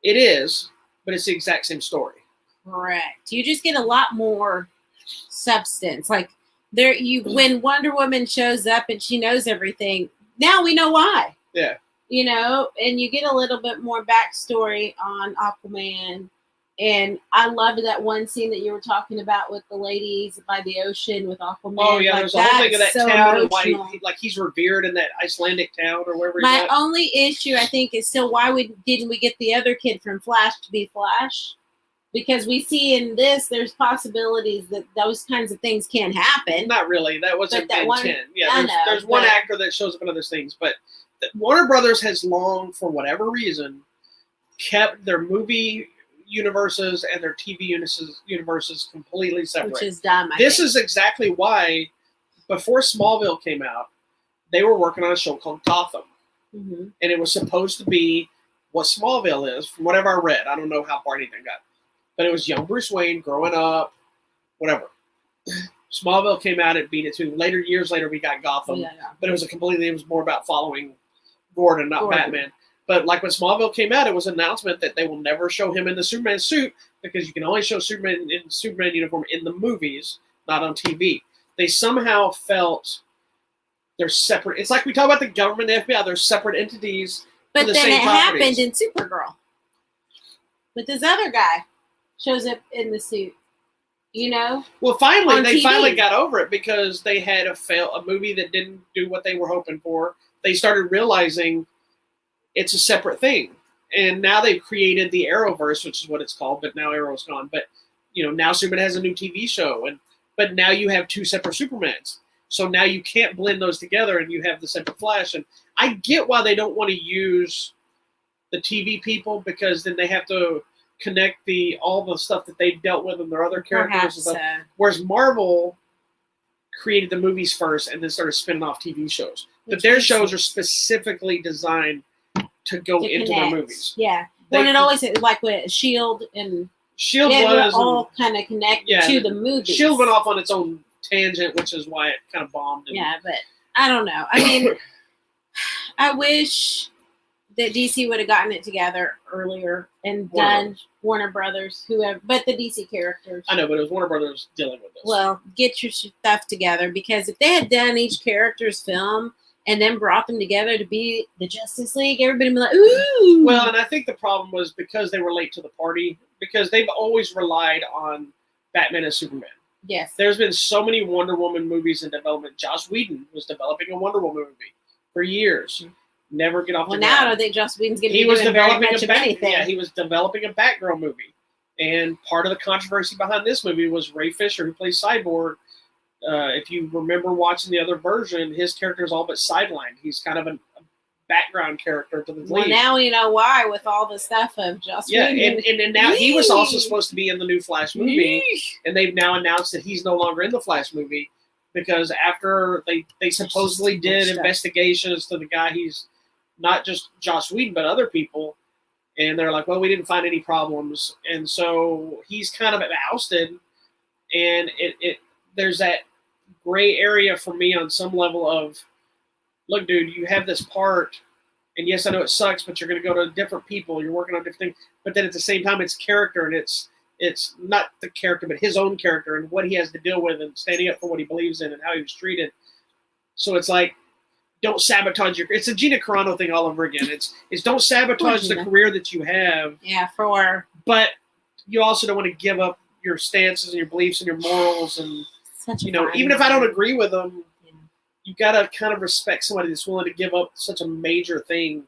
It is, but it's the exact same story. Correct. You just get a lot more substance. Like when Wonder Woman shows up and she knows everything, now we know why. Yeah. And you get a little bit more backstory on Aquaman. And I loved that one scene that you were talking about with the ladies by the ocean with Aquaman. Oh, yeah, there's a whole thing of that town and why he's revered in that Icelandic town or wherever he's at. My only issue, I think, is still why didn't we get the other kid from Flash to be Flash? Because we see in this, there's possibilities that those kinds of things can happen. Not really. That wasn't the intent. Yeah, there's one actor that shows up in other things. But Warner Brothers has long, for whatever reason, kept their movie universes and their TV universes completely separate. Which is dumb. This is exactly why, before Smallville came out, they were working on a show called Gotham. Mm-hmm. And it was supposed to be what Smallville is, from whatever I read. I don't know how far anything got. But it was young Bruce Wayne growing up, whatever. Smallville came out, it beat it too. Years later, we got Gotham. Yeah. But it was more about following Gordon, not Batman. But like when Smallville came out, it was an announcement that they will never show him in the Superman suit because you can only show Superman in Superman uniform in the movies, not on TV. They somehow felt they're separate. It's like we talk about the government and the FBI. They're separate entities. But then it happened in Supergirl. But this other guy shows up in the suit. Well, they finally got over it because they had a movie that didn't do what they were hoping for. They started realizing it's a separate thing. And now they've created the Arrowverse, which is what it's called, but now Arrow's gone. But, now Superman has a new TV show. But now you have two separate Supermans. So now you can't blend those together and you have the separate Flash. And I get why they don't want to use the TV people because then they have to connect all the stuff that they've dealt with and their other characters Perhaps and stuff. so. Whereas Marvel created the movies first and then started spinning off TV shows. But Which their makes shows sense. are specifically designed to go To into connect. their movies. Yeah. They Well, it can- always like with Shield and Shield it was all kind of connected yeah, to the movies. Shield went off on its own tangent, which is why it kind of bombed. Yeah, but I don't know. I mean, I wish that DC would have gotten it together earlier and done Warner Brothers, whoever, but the DC characters. I know, but it was Warner Brothers dealing with this. Well, get your stuff together, because if they had done each character's film and then brought them together to be the Justice League, everybody would be like, ooh. Well, and I think the problem was because they were late to the party, because they've always relied on Batman and Superman. Yes. There's been so many Wonder Woman movies in development. Joss Whedon was developing a Wonder Woman movie for years. Never get off the Well, ground. now I don't think Joss Whedon's going to be He was doing very developing much a of anything. he was developing a Batgirl movie, and part of the controversy behind this movie was Ray Fisher, who plays Cyborg. If you remember watching the other version, his character is all but sidelined. He's kind of a background character to the Well, lead. now we know why with all the stuff of Joss Yeah, Whedon. and now he was also Yeesh. supposed to be in the new Flash movie, and they've now announced that he's no longer in the Flash movie because after they supposedly did investigations to the guy, he's not just Joss Whedon but other people, and they're like, well, we didn't find any problems, and so he's kind of ousted, and there's that gray area for me on some level of, look, dude, you have this part, and yes, I know it sucks, but you're going to go to different people. You're working on different things, but then at the same time, it's character, and it's not the character, but his own character and what he has to deal with, and standing up for what he believes in and how he was treated. So it's like, don't sabotage your. It's a Gina Carano thing all over again. It's don't sabotage the career that you have. Yeah, but you also don't want to give up your stances and your beliefs and your morals, and even if I don't agree with them. You gotta kind of respect somebody that's willing to give up such a major thing.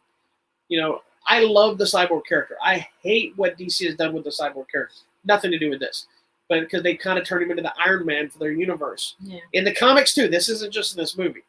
I love the Cyborg character. I hate what DC has done with the Cyborg character. Nothing to do with this, but because they kind of turned him into the Iron Man for their universe. Yeah. In the comics too. This isn't just in this movie,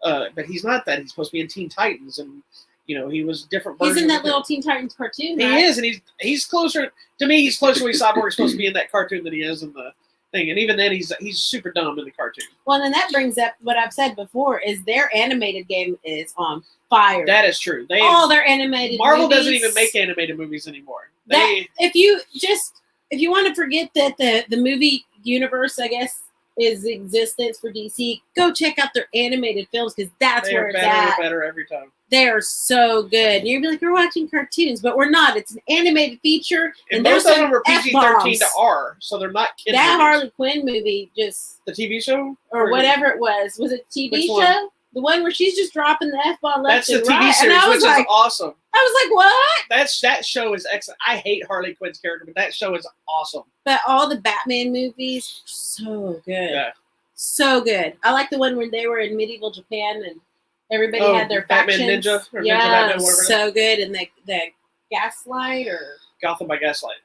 but he's not that. He's supposed to be in Teen Titans, and he was different. He's in that little Teen Titans cartoon. He right? is, and he's closer to me. He's closer to Cyborg is supposed to be in that cartoon than he is in the. And even then, he's super dumb in the cartoon. Well, then that brings up what I've said before: is their animated game is on fire. That is true. All their animated Marvel movies, doesn't even make animated movies anymore. If you want to forget that the movie universe, I guess, is existence for DC, go check out their animated films, because that's where it's at. Better every time. They are so good. And you'd be like, we're watching cartoons, but we're not. It's an animated feature. And most of them are PG-13 to R, so they're not kid That movies. Harley Quinn movie The TV show? or whatever it was a TV Which show? one? The one where she's just dropping the F-bomb left That's the and TV right. series, And I was which like, is awesome. I was like, what? That show is excellent. I hate Harley Quinn's character, but that show is awesome. But all the Batman movies, so good. Yeah. So good. I like the one where they were in medieval Japan and everybody had their Batman factions. Ninja? Or Yeah, Ninja Batman, whatever. so good. And the Gaslight or... Gotham by Gaslight.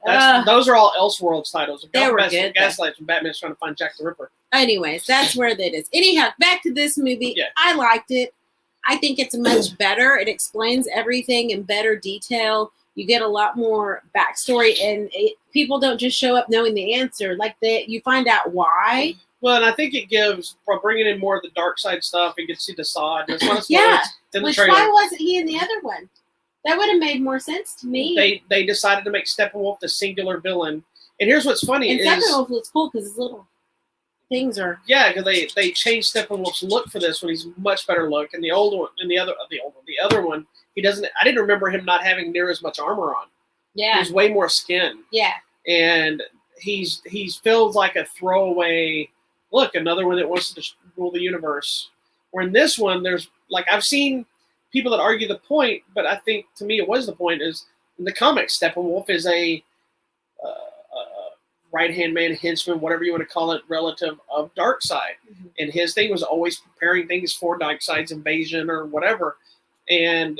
Those are all Elseworlds titles. They were Gotham good. Gaslight when Batman's trying to find Jack the Ripper. Anyways, that's where that is. Anyhow, back to this movie. Yeah. I liked it. I think it's much better. It explains everything in better detail. You get a lot more backstory, and people don't just show up knowing the answer. Like you find out why. Well, and I think it gives, bringing in more of the dark side stuff, and gets you to Sod. There's one of Yeah. in the Which trailer. why wasn't he in the other one? That would have made more sense to me. They decided to make Steppenwolf the singular villain. And here's what's funny and is... Steppenwolf looks cool because his little things are... Yeah, because they changed Steppenwolf's look for this one. He's much better look. And the other one, he doesn't... I didn't remember him not having near as much armor on. Yeah. He's way more skin. Yeah. And he's feels like a throwaway... Look, another one that wants to rule the universe. Where in this one, there's... Like, I've seen people that argue the point, but I think, to me, it was the point, is in the comics, Steppenwolf is a right-hand man, henchman, whatever you want to call it, relative of Darkseid. Mm-hmm. And his thing was always preparing things for Darkseid's invasion or whatever. And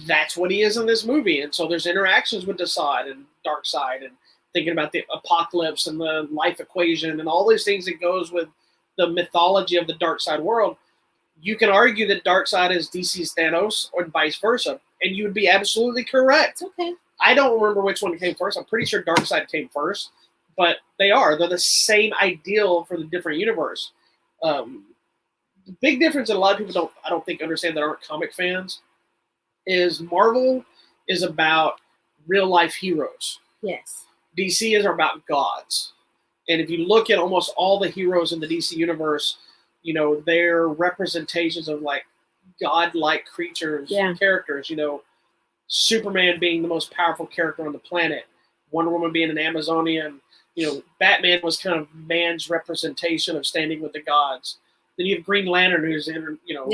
that's what he is in this movie. And so there's interactions with Darkseid and Darkseid and thinking about the apocalypse and the life equation and all these things that goes with the mythology of the Darkseid world. You can argue that Darkseid is DC's Thanos or vice versa, and you would be absolutely correct. It's okay. I don't remember which one came first. I'm pretty sure Darkseid came first, but they're the same ideal for the different universe. The big difference that a lot of people I don't think understand that aren't comic fans is Marvel is about real life heroes. Yes. DC is about gods. And if you look at almost all the heroes in the DC universe, you know, they're representations of like godlike creatures, characters, you know, Superman being the most powerful character on the planet, Wonder Woman being an Amazonian, you know, Batman was kind of man's representation of standing with the gods. Then you have Green Lantern, who's in, you know,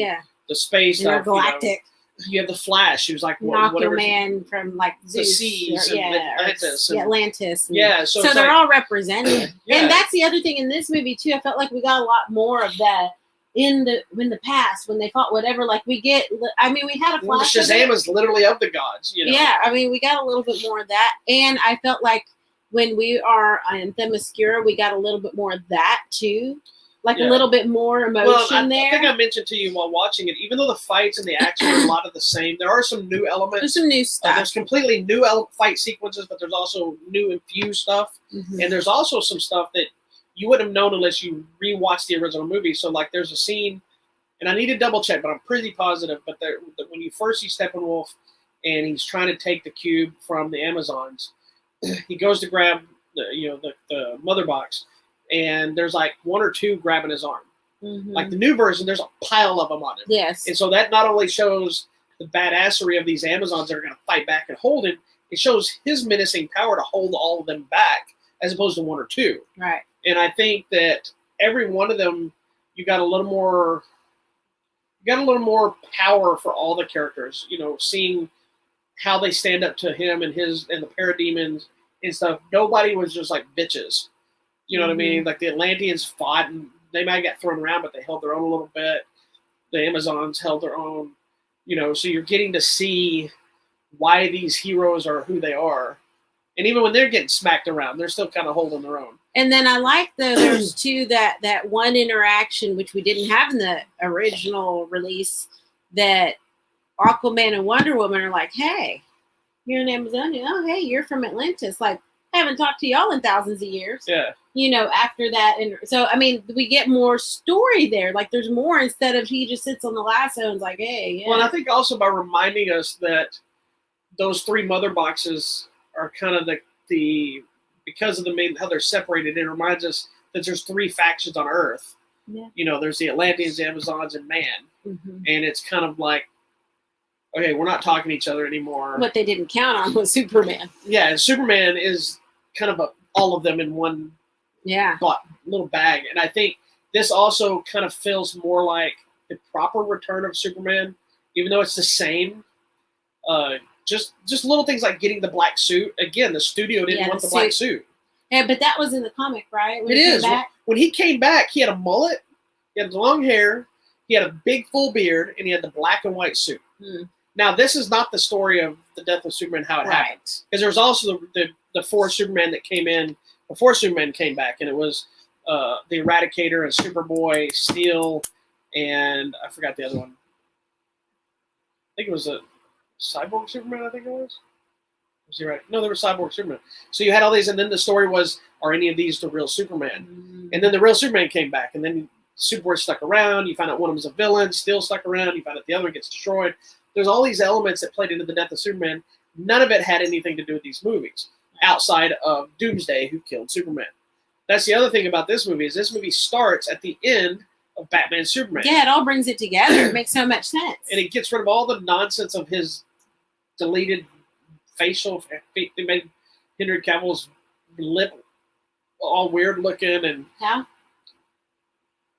the space stuff. Galactic. You have the Flash, who's like whatever man from like the Zeus, seas, Atlantis, Atlantis. So they're all represented. Yeah. And that's the other thing in this movie too. I felt like we got a lot more of that in the past when they fought whatever. Like we had a flash. Shazam is literally of the gods. You know? Yeah, I mean we got a little bit more of that, and I felt like when we are in Themyscira, we got a little bit more of that too. Like a little bit more emotion there. I think I mentioned to you while watching it, even though the fights and the action are a lot of the same, there are some new elements. There's some new stuff. There's completely new fight sequences, but there's also new infused stuff. Mm-hmm. And there's also some stuff that you wouldn't have known unless you rewatched the original movie. So, like, there's a scene, and I need to double check, but I'm pretty positive. But when you first see Steppenwolf and he's trying to take the cube from the Amazons, he goes to grab the mother box. And there's like one or two grabbing his arm. Mm-hmm. Like the new version, there's a pile of them on him. Yes. And so that not only shows the badassery of these Amazons that are going to fight back and hold him, it shows his menacing power to hold all of them back as opposed to one or two. Right. And I think that every one of them, you got a little more power for all the characters, you know, seeing how they stand up to him and the parademons and stuff. Nobody was just like bitches. You know what I mean? Like the Atlanteans fought and they might have got thrown around, but they held their own a little bit. The Amazons held their own, you know, so you're getting to see why these heroes are who they are. And even when they're getting smacked around, they're still kind of holding their own. And then I like there's two that one interaction, which we didn't have in the original release, that Aquaman and Wonder Woman are like, hey, you're an Amazonian. Oh, hey, you're from Atlantis. Like, I haven't talked to y'all in thousands of years. Yeah. You know, after that. And so, I mean, we get more story there. Like, there's more instead of he just sits on the lasso and is like, hey. Yeah. Well, and I think also by reminding us that those three mother boxes are kind of the because of how they're separated, it reminds us that there's three factions on Earth. Yeah. You know, there's the Atlanteans, the Amazons, and man. Mm-hmm. And it's kind of like, okay, we're not talking to each other anymore. What they didn't count on was Superman. Yeah, and Superman is kind of all of them in one little bag. And I think this also kind of feels more like the proper return of Superman, even though it's the same. Just little things like getting the black suit. Again, the studio didn't want the black suit. Yeah, but that was in the comic, right? It is. When he came back, he had a mullet, he had long hair, he had a big full beard, and he had the black and white suit. Hmm. Now, this is not the story of the death of Superman, how it happens. Because there's also the four Superman that came in before Superman came back, and it was the Eradicator and Superboy, Steel, and I forgot the other one. I think it was a Cyborg Superman, I think it was. Was he right? No, there was Cyborg Superman. So you had all these, and then the story was, are any of these the real Superman? Mm-hmm. And then the real Superman came back, and then Superboy stuck around. You find out one of them is a villain, Steel stuck around. You find out the other one gets destroyed. There's all these elements that played into the death of Superman. None of it had anything to do with these movies, outside of Doomsday, who killed Superman. That's the other thing about this movie, is this movie starts at the end of Batman Superman. Yeah, it all brings it together. It makes so much sense. And it gets rid of all the nonsense of his deleted facial. They made Henry Cavill's lip all weird looking. And how?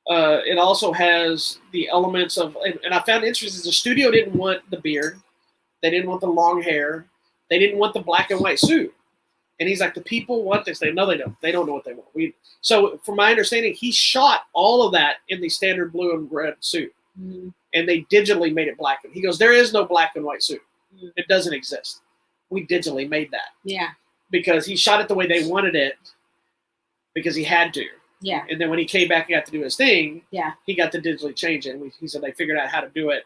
It also has the elements of, and I found interesting, the studio didn't want the beard, they didn't want the long hair, they didn't want the black and white suit. And he's like, the people want this. No, they don't. They don't know what they want. So, from my understanding, he shot all of that in the standard blue and red suit, and they digitally made it black. He goes, there is no black and white suit. It doesn't exist. We digitally made that. Yeah. Because he shot it the way they wanted it, because he had to. Yeah. And then when he came back and got to do his thing, he got to digitally change it. And he said they figured out how to do it.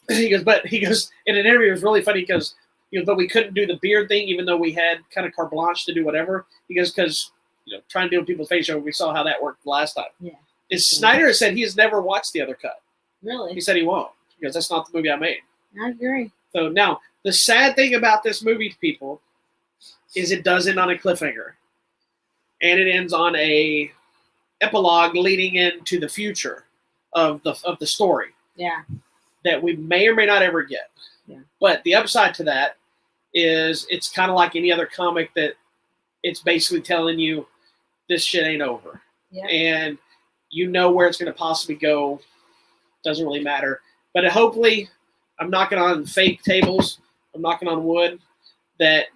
He goes, in an interview, it was really funny because but we couldn't do the beard thing, even though we had kind of carte blanche to do whatever, because trying to deal with people's facial, we saw how that worked last time. Yeah. Snyder has said he has never watched the other cut. Really? He said he won't, because that's not the movie I made. I agree. So now, the sad thing about this movie to people is it does end on a cliffhanger. And it ends on a epilogue leading into the future of the story. Yeah. That we may or may not ever get. Yeah. But the upside to that is it's kind of like any other comic that it's basically telling you this shit ain't over. Yeah. And you know where it's going to possibly go. Doesn't really matter. But hopefully, I'm knocking on fake tables. I'm knocking on wood. That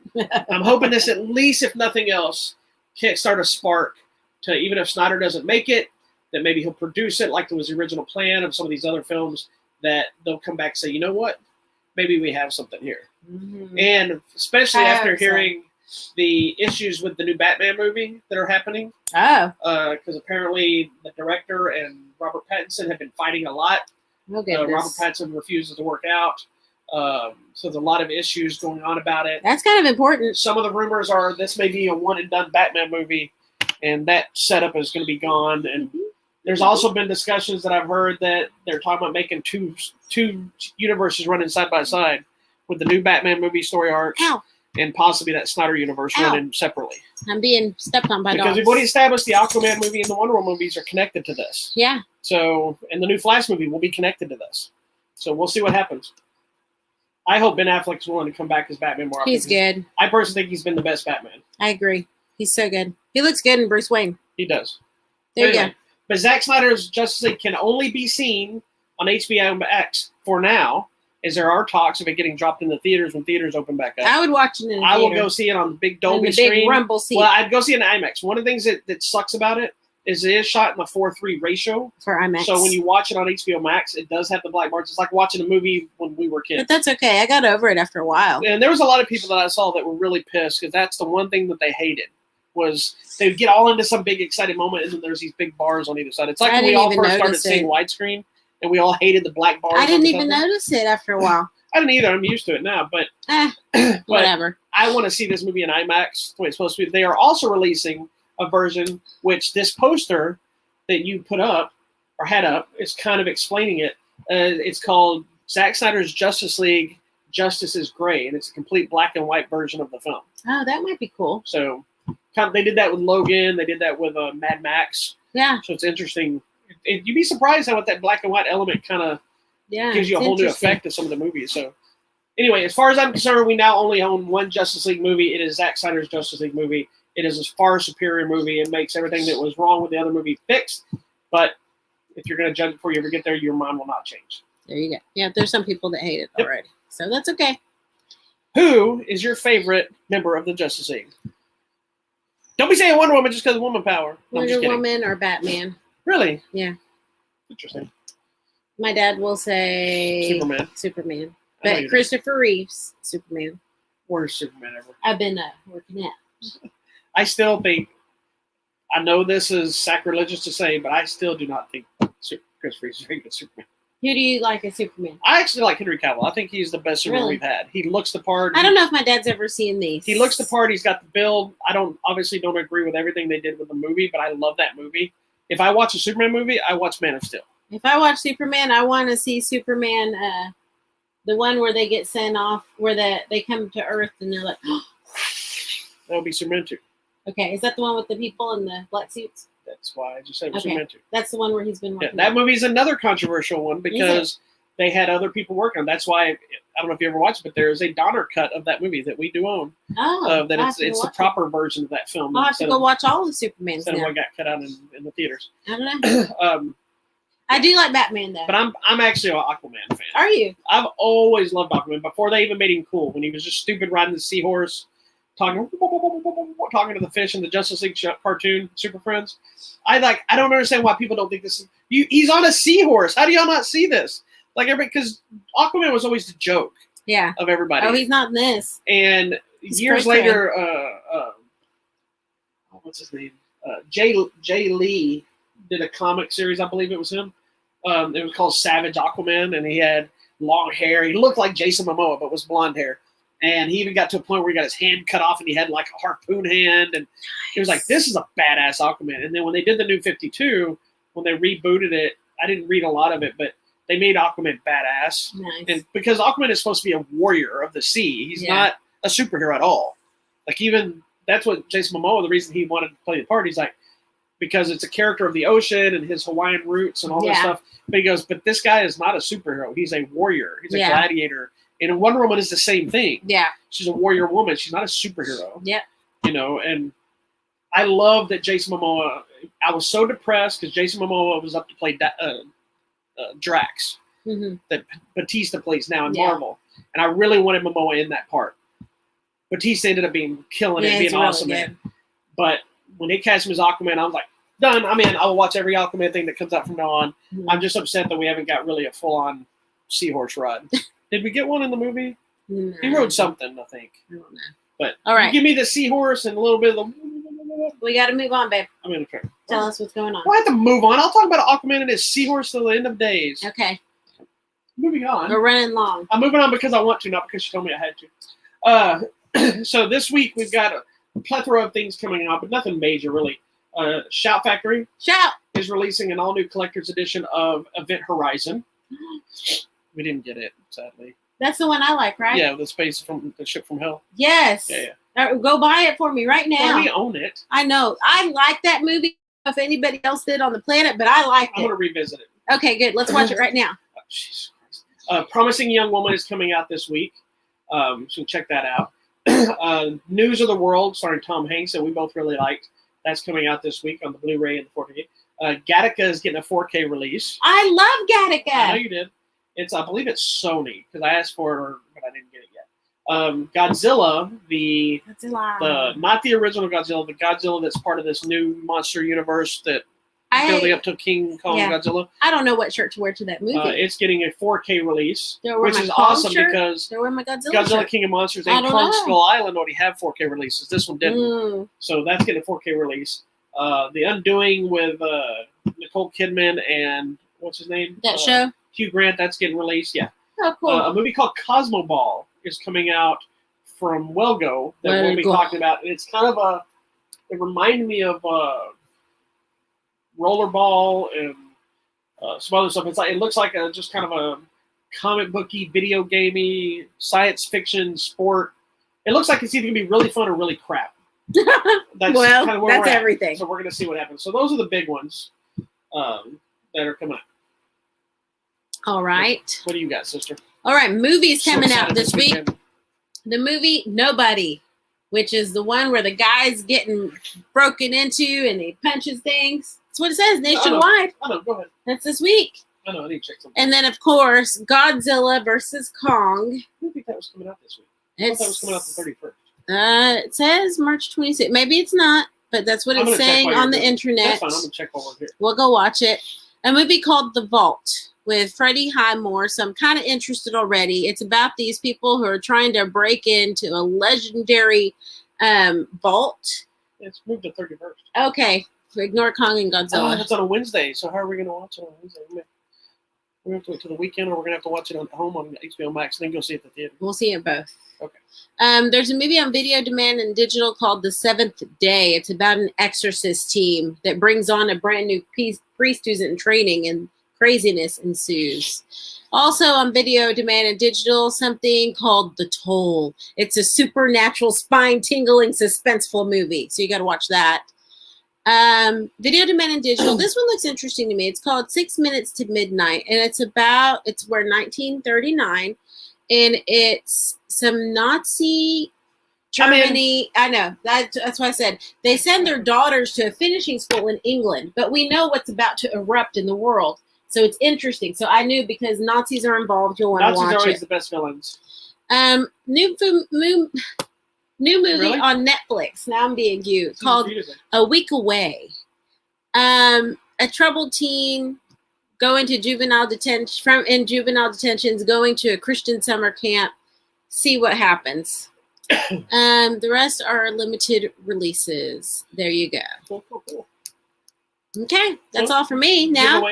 I'm hoping this, at least if nothing else, can start a spark to, even if Snyder doesn't make it, that maybe he'll produce it like it was the original plan of some of these other films, that they'll come back and say, you know what? Maybe we have something here. Mm-hmm. And especially after hearing the issues with the new Batman movie that are happening. Oh. Because apparently the director and Robert Pattinson have been fighting a lot. Robert Pattinson refuses to work out. So there's a lot of issues going on about it. That's kind of important. Some of the rumors are this may be a one-and-done Batman movie, and that setup is going to be gone. And there's also been discussions that I've heard that they're talking about making two universes running side by side, with the new Batman movie story arcs and possibly that Snyder universe running separately. I'm being stepped on by dogs. Because we've already established the Aquaman movie and the Wonder Woman movies are connected to this. Yeah. So, and the new Flash movie will be connected to this. So we'll see what happens. I hope Ben Affleck's willing to come back as Batman more often. He's good. I personally think he's been the best Batman. I agree. He's so good. He looks good in Bruce Wayne. He does. There you go. But Zack Snyder's Justice League can only be seen on HBO Max for now, as there are talks of it getting dropped in the theaters when theaters open back up. I would watch it in the I will theater. go see it on the big Dolby the big screen. rumble seat. Well, I'd go see it in IMAX. One of the things that sucks about it is shot in a 4:3 ratio. For IMAX. So when you watch it on HBO Max, it does have the black bars. It's like watching a movie when we were kids. But that's okay. I got over it after a while. And there was a lot of people that I saw that were really pissed because that's the one thing that they hated, was they would get all into some big exciting moment and then there's these big bars on either side. It's like when we all first started seeing widescrreen and we all hated the black bars. I didn't even notice it after a while. I didn't either. I'm used to it now, but whatever. I want to see this movie in IMAX the way it's supposed to be. They are also releasing a version which this poster that you put up or had up is kind of explaining it. It's called Zack Snyder's Justice League Justice is Gray, and it's a complete black and white version of the film. Oh, that might be cool. So they did that with Logan. They did that with Mad Max. Yeah. So it's interesting. You'd be surprised how that black and white element kind of gives you a whole new effect to some of the movies. So anyway, as far as I'm concerned, we now only own one Justice League movie. It is Zack Snyder's Justice League movie. It is a far superior movie. It makes everything that was wrong with the other movie fixed. But if you're going to judge it before you ever get there, your mind will not change. There you go. Yeah, there's some people that hate it already. So that's okay. Who is your favorite member of the Justice League? Don't be saying Wonder Woman just because of woman power. No, Wonder Woman or Batman. Really? Yeah. Interesting. My dad will say Superman. But Christopher Reeve's Superman. Worst Superman ever. I've been working out. I still think, I know this is sacrilegious to say, but I still do not think Christopher Reeve is a very good Superman. Who do you like as Superman? I actually like Henry Cavill. I think he's the best Superman we've had. He looks the part. I don't know if my dad's ever seen these. He looks the part. He's got the build. I don't agree with everything they did with the movie, but I love that movie. If I watch a Superman movie, I watch Man of Steel. If I watch Superman, I want to see Superman, the one where they get sent off, where they come to Earth and they're like, oh. That would be Superman 2. Okay, is that the one with the people in the black suits? That's why I just said Superman 2. That's the one where he's been working. Yeah, that movie's another controversial one because they had other people working on it. That's why, I don't know if you ever watched it, but there is a Donner cut of that movie that we do own. Oh. That it's the proper version of that film. I'll have to go watch all the Supermans instead of what got cut out in the theaters. I don't know. I do like Batman, though. But I'm actually an Aquaman fan. Are you? I've always loved Aquaman. Before they even made him cool, when he was just stupid riding the seahorse, talking to the fish in the Justice League cartoon, Super Friends. I don't understand why people don't think this is. He's on a seahorse. How do y'all not see this? Like everybody, because Aquaman was always the joke. Yeah. Of everybody. Oh, he's not in this. And years later, what's his name? Jay Lee did a comic series. I believe it was him. It was called Savage Aquaman, and he had long hair. He looked like Jason Momoa, but was blonde hair. And he even got to a point where he got his hand cut off and he had like a harpoon hand. And he was like, this is a badass Aquaman. And then when they did the new 52, when they rebooted it, I didn't read a lot of it, but they made Aquaman badass. Nice. And because Aquaman is supposed to be a warrior of the sea, he's not a superhero at all. Like even, that's what Jason Momoa, the reason he wanted to play the part, he's like, because it's a character of the ocean and his Hawaiian roots and all this stuff. But he goes, but this guy is not a superhero. He's a warrior. He's a gladiator. And Wonder Woman is the same thing. Yeah. She's a warrior woman. She's not a superhero. Yeah. You know, and I love that Jason Momoa, I was so depressed because Jason Momoa was up to play Drax, that Batista plays now in Marvel. And I really wanted Momoa in that part. Batista ended up killing it, being awesome. Really but when they cast him as Aquaman, I was like, done. I'm in. I will watch every Aquaman thing that comes out from now on. I'm just upset that we haven't got really a full-on seahorse ride. Did we get one in the movie? No. He rode something, I think. I don't know. But all right, give me the seahorse and a little bit of the... We got to move on, babe. I'm in the fair. Tell us what's going on. We'll have to move on. I'll talk about Aquaman and his seahorse till the end of days. Okay. Moving on. We're running long. I'm moving on because I want to, not because she told me I had to. So this week we've got a plethora of things coming out, but nothing major, really. Shout Factory is releasing an all-new collector's edition of Event Horizon. We didn't get it, sadly. That's the one I like, right? Yeah, the ship from hell. Yes. Yeah. Go buy it for me right now. Well, we own it. I know. I like that movie. If anybody else did on the planet, but I like it. I'm going to revisit it. Okay, good. Let's watch it right now. Oh, Jesus Christ. Promising Young Woman is coming out this week, so check that out. News of the World, starring Tom Hanks, that we both really liked. That's coming out this week on the Blu-ray and the 4K. Gattaca is getting a 4K release. I love Gattaca. I know you did. I believe it's Sony, because I asked for it, but I didn't get it yet. Godzilla, not the original Godzilla, the Godzilla that's part of this new monster universe that building up to King Kong Godzilla. I don't know what shirt to wear to that movie. It's getting a 4K release, which is awesome because Godzilla King of Monsters and Kong Skull Island already have 4K releases. This one didn't. So that's getting a 4K release. The Undoing with Nicole Kidman and what's his name? That show? Hugh Grant, that's getting released, yeah. Oh, cool. A movie called Cosmo Ball is coming out from Welgo that we'll be talking about. And it's kind of it reminded me of Rollerball and some other stuff. It looks like just kind of a comic booky, video gamey, science fiction sport. It looks like it's either going to be really fun or really crap. That's kind of where we're at. Everything. So we're going to see what happens. So those are the big ones that are coming out. All right. What do you got, sister? All right. Movies coming out this week. The movie Nobody, which is the one where the guy's getting broken into and he punches things. That's what it says nationwide. I know. Go ahead. That's this week. I know. I need to check something. And then, of course, Godzilla versus Kong. I don't think that was coming out this week. I thought that was coming out the 31st. It says March 26th. Maybe it's not, but that's what it's saying on the internet. That's fine. I'm going to check while we're here. We'll go watch it. A movie called The Vault with Freddie Highmore. So I'm kind of interested already. It's about these people who are trying to break into a legendary vault. It's moved to 31st. Okay. Ignore Kong and Godzilla. It's on a Wednesday. So how are we going to watch it on Wednesday? We're going to have to wait till the weekend, or we're going to have to watch it at home on HBO Max, and then go see it at the theater. We'll see it both. Okay. There's a movie on video demand and digital called The Seventh Day. It's about an exorcist team that brings on a brand new priest who's in training, and craziness ensues. Also on video demand and digital, something called The Toll. It's a supernatural, spine-tingling, suspenseful movie, so you got to watch that. Video demand and digital. This one looks interesting to me. It's called 6 Minutes to Midnight, and it's where 1939, and it's some Nazi Germany. I know. That's why I said they send their daughters to a finishing school in England, but we know what's about to erupt in the world. So it's interesting. So I knew because Nazis are involved, you'll want to watch it. Nazis are always the best villains. New movie on Netflix. Now I'm being cute. Called A Week Away. A troubled teen going to juvenile detention going to a Christian summer camp. See what happens. The rest are limited releases. There you go. Cool. Okay, that's all for me. Now,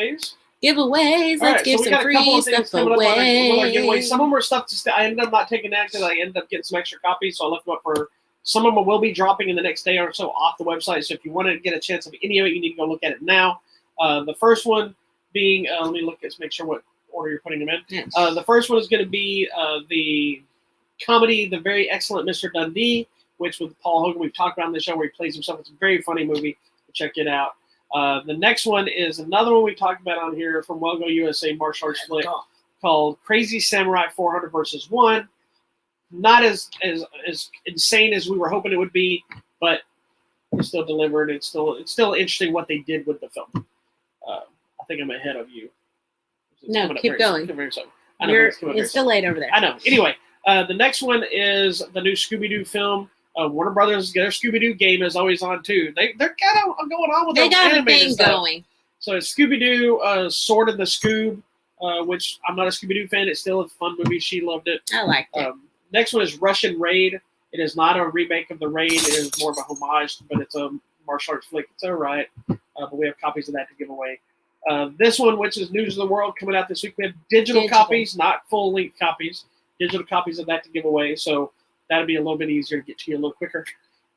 Giveaways. All Let's right, give so we some got a free couple of things stuff coming up on our giveaway. away. Some of them were stuff I ended up not taking that because I ended up getting some extra copies, so I left them up for. Some of them will be dropping in the next day or so off the website. So if you want to get a chance of any of it, you need to go look at it now. The first one being, let me look at make sure what order you're putting them in. Yes. The first one is going to be the comedy, The Very Excellent Mr. Dundee, which with Paul Hogan we've talked about on the show where he plays himself. It's a very funny movie. Check it out. The next one is another one we talked about on here from Well Go USA martial arts flick called Crazy Samurai 400 vs. 1. Not as insane as we were hoping it would be, but it still delivered. It's still interesting what they did with the film. I think I'm ahead of you. No, keep going. I know it's still late over there. I know. Anyway, the next one is the new Scooby-Doo film. Warner Brothers, their Scooby-Doo game is always on too. They're kind of going on with they their got a animated thing stuff. going. So it's Scooby-Doo, Sword of the Scoob, which I'm not a Scooby-Doo fan. It's still a fun movie. She loved it. I liked it. Next one is Russian Raid. It is not a remake of The Raid. It is more of a homage, but it's a martial arts flick. It's all right. But we have copies of that to give away. This one, which is News of the World, coming out this week. We have digital copies, not full-length copies. Digital copies of that to give away. So that'll be a little bit easier to get to you a little quicker.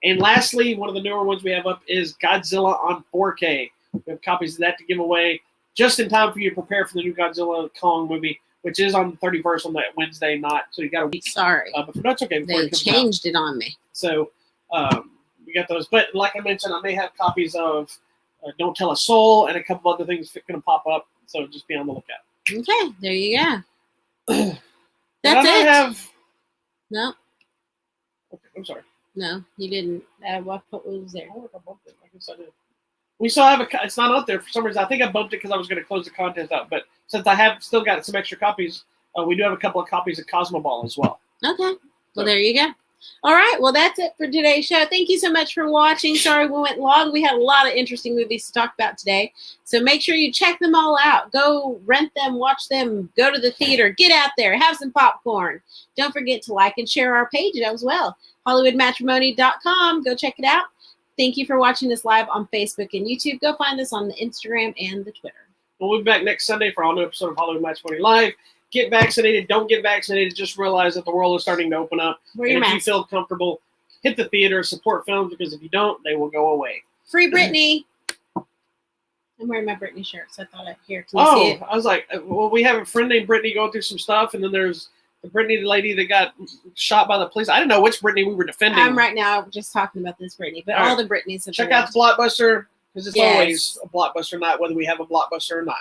And lastly, one of the newer ones we have up is Godzilla on 4K. We have copies of that to give away just in time for you to prepare for the new Godzilla Kong movie, which is on the 31st on that Wednesday, so you got a week. Sorry. But that's okay. They changed it on me. So we got those. But like I mentioned, I may have copies of Don't Tell a Soul and a couple other things that are going to pop up. So just be on the lookout. Okay, there you go. That's it. No. Okay, I'm sorry. No, you didn't. What was there? I bumped it. I guess I did. We still have it's not out there for some reason. I think I bumped it because I was going to close the contest out. But since I have still got some extra copies, we do have a couple of copies of Cosmo Ball as well. Okay. Well, there you go. All right. Well, that's it for today's show. Thank you so much for watching. Sorry we went long. We had a lot of interesting movies to talk about today. So make sure you check them all out. Go rent them, watch them, go to the theater, get out there, have some popcorn. Don't forget to like and share our page as well. HollywoodMatrimony.com. Go check it out. Thank you for watching this live on Facebook and YouTube. Go find us on the Instagram and the Twitter. We'll be back next Sunday for all new episode of Hollywood Matrimony Live. Get vaccinated. Don't get vaccinated. Just realize that the world is starting to open up. Wear your mask. mask. If you feel comfortable, hit the theater, support films, because if you don't, they will go away. Free Britney. I'm wearing my Britney shirt, so I thought I'd hear. Can you see it? I was like, well, we have a friend named Brittany going through some stuff, and then there's the Brittany lady that got shot by the police. I didn't know which Brittany we were defending. I'm right now just talking about this Britney, but all the Britneys. Check out the Blockbuster, because it's always a Blockbuster night, whether we have a Blockbuster or not.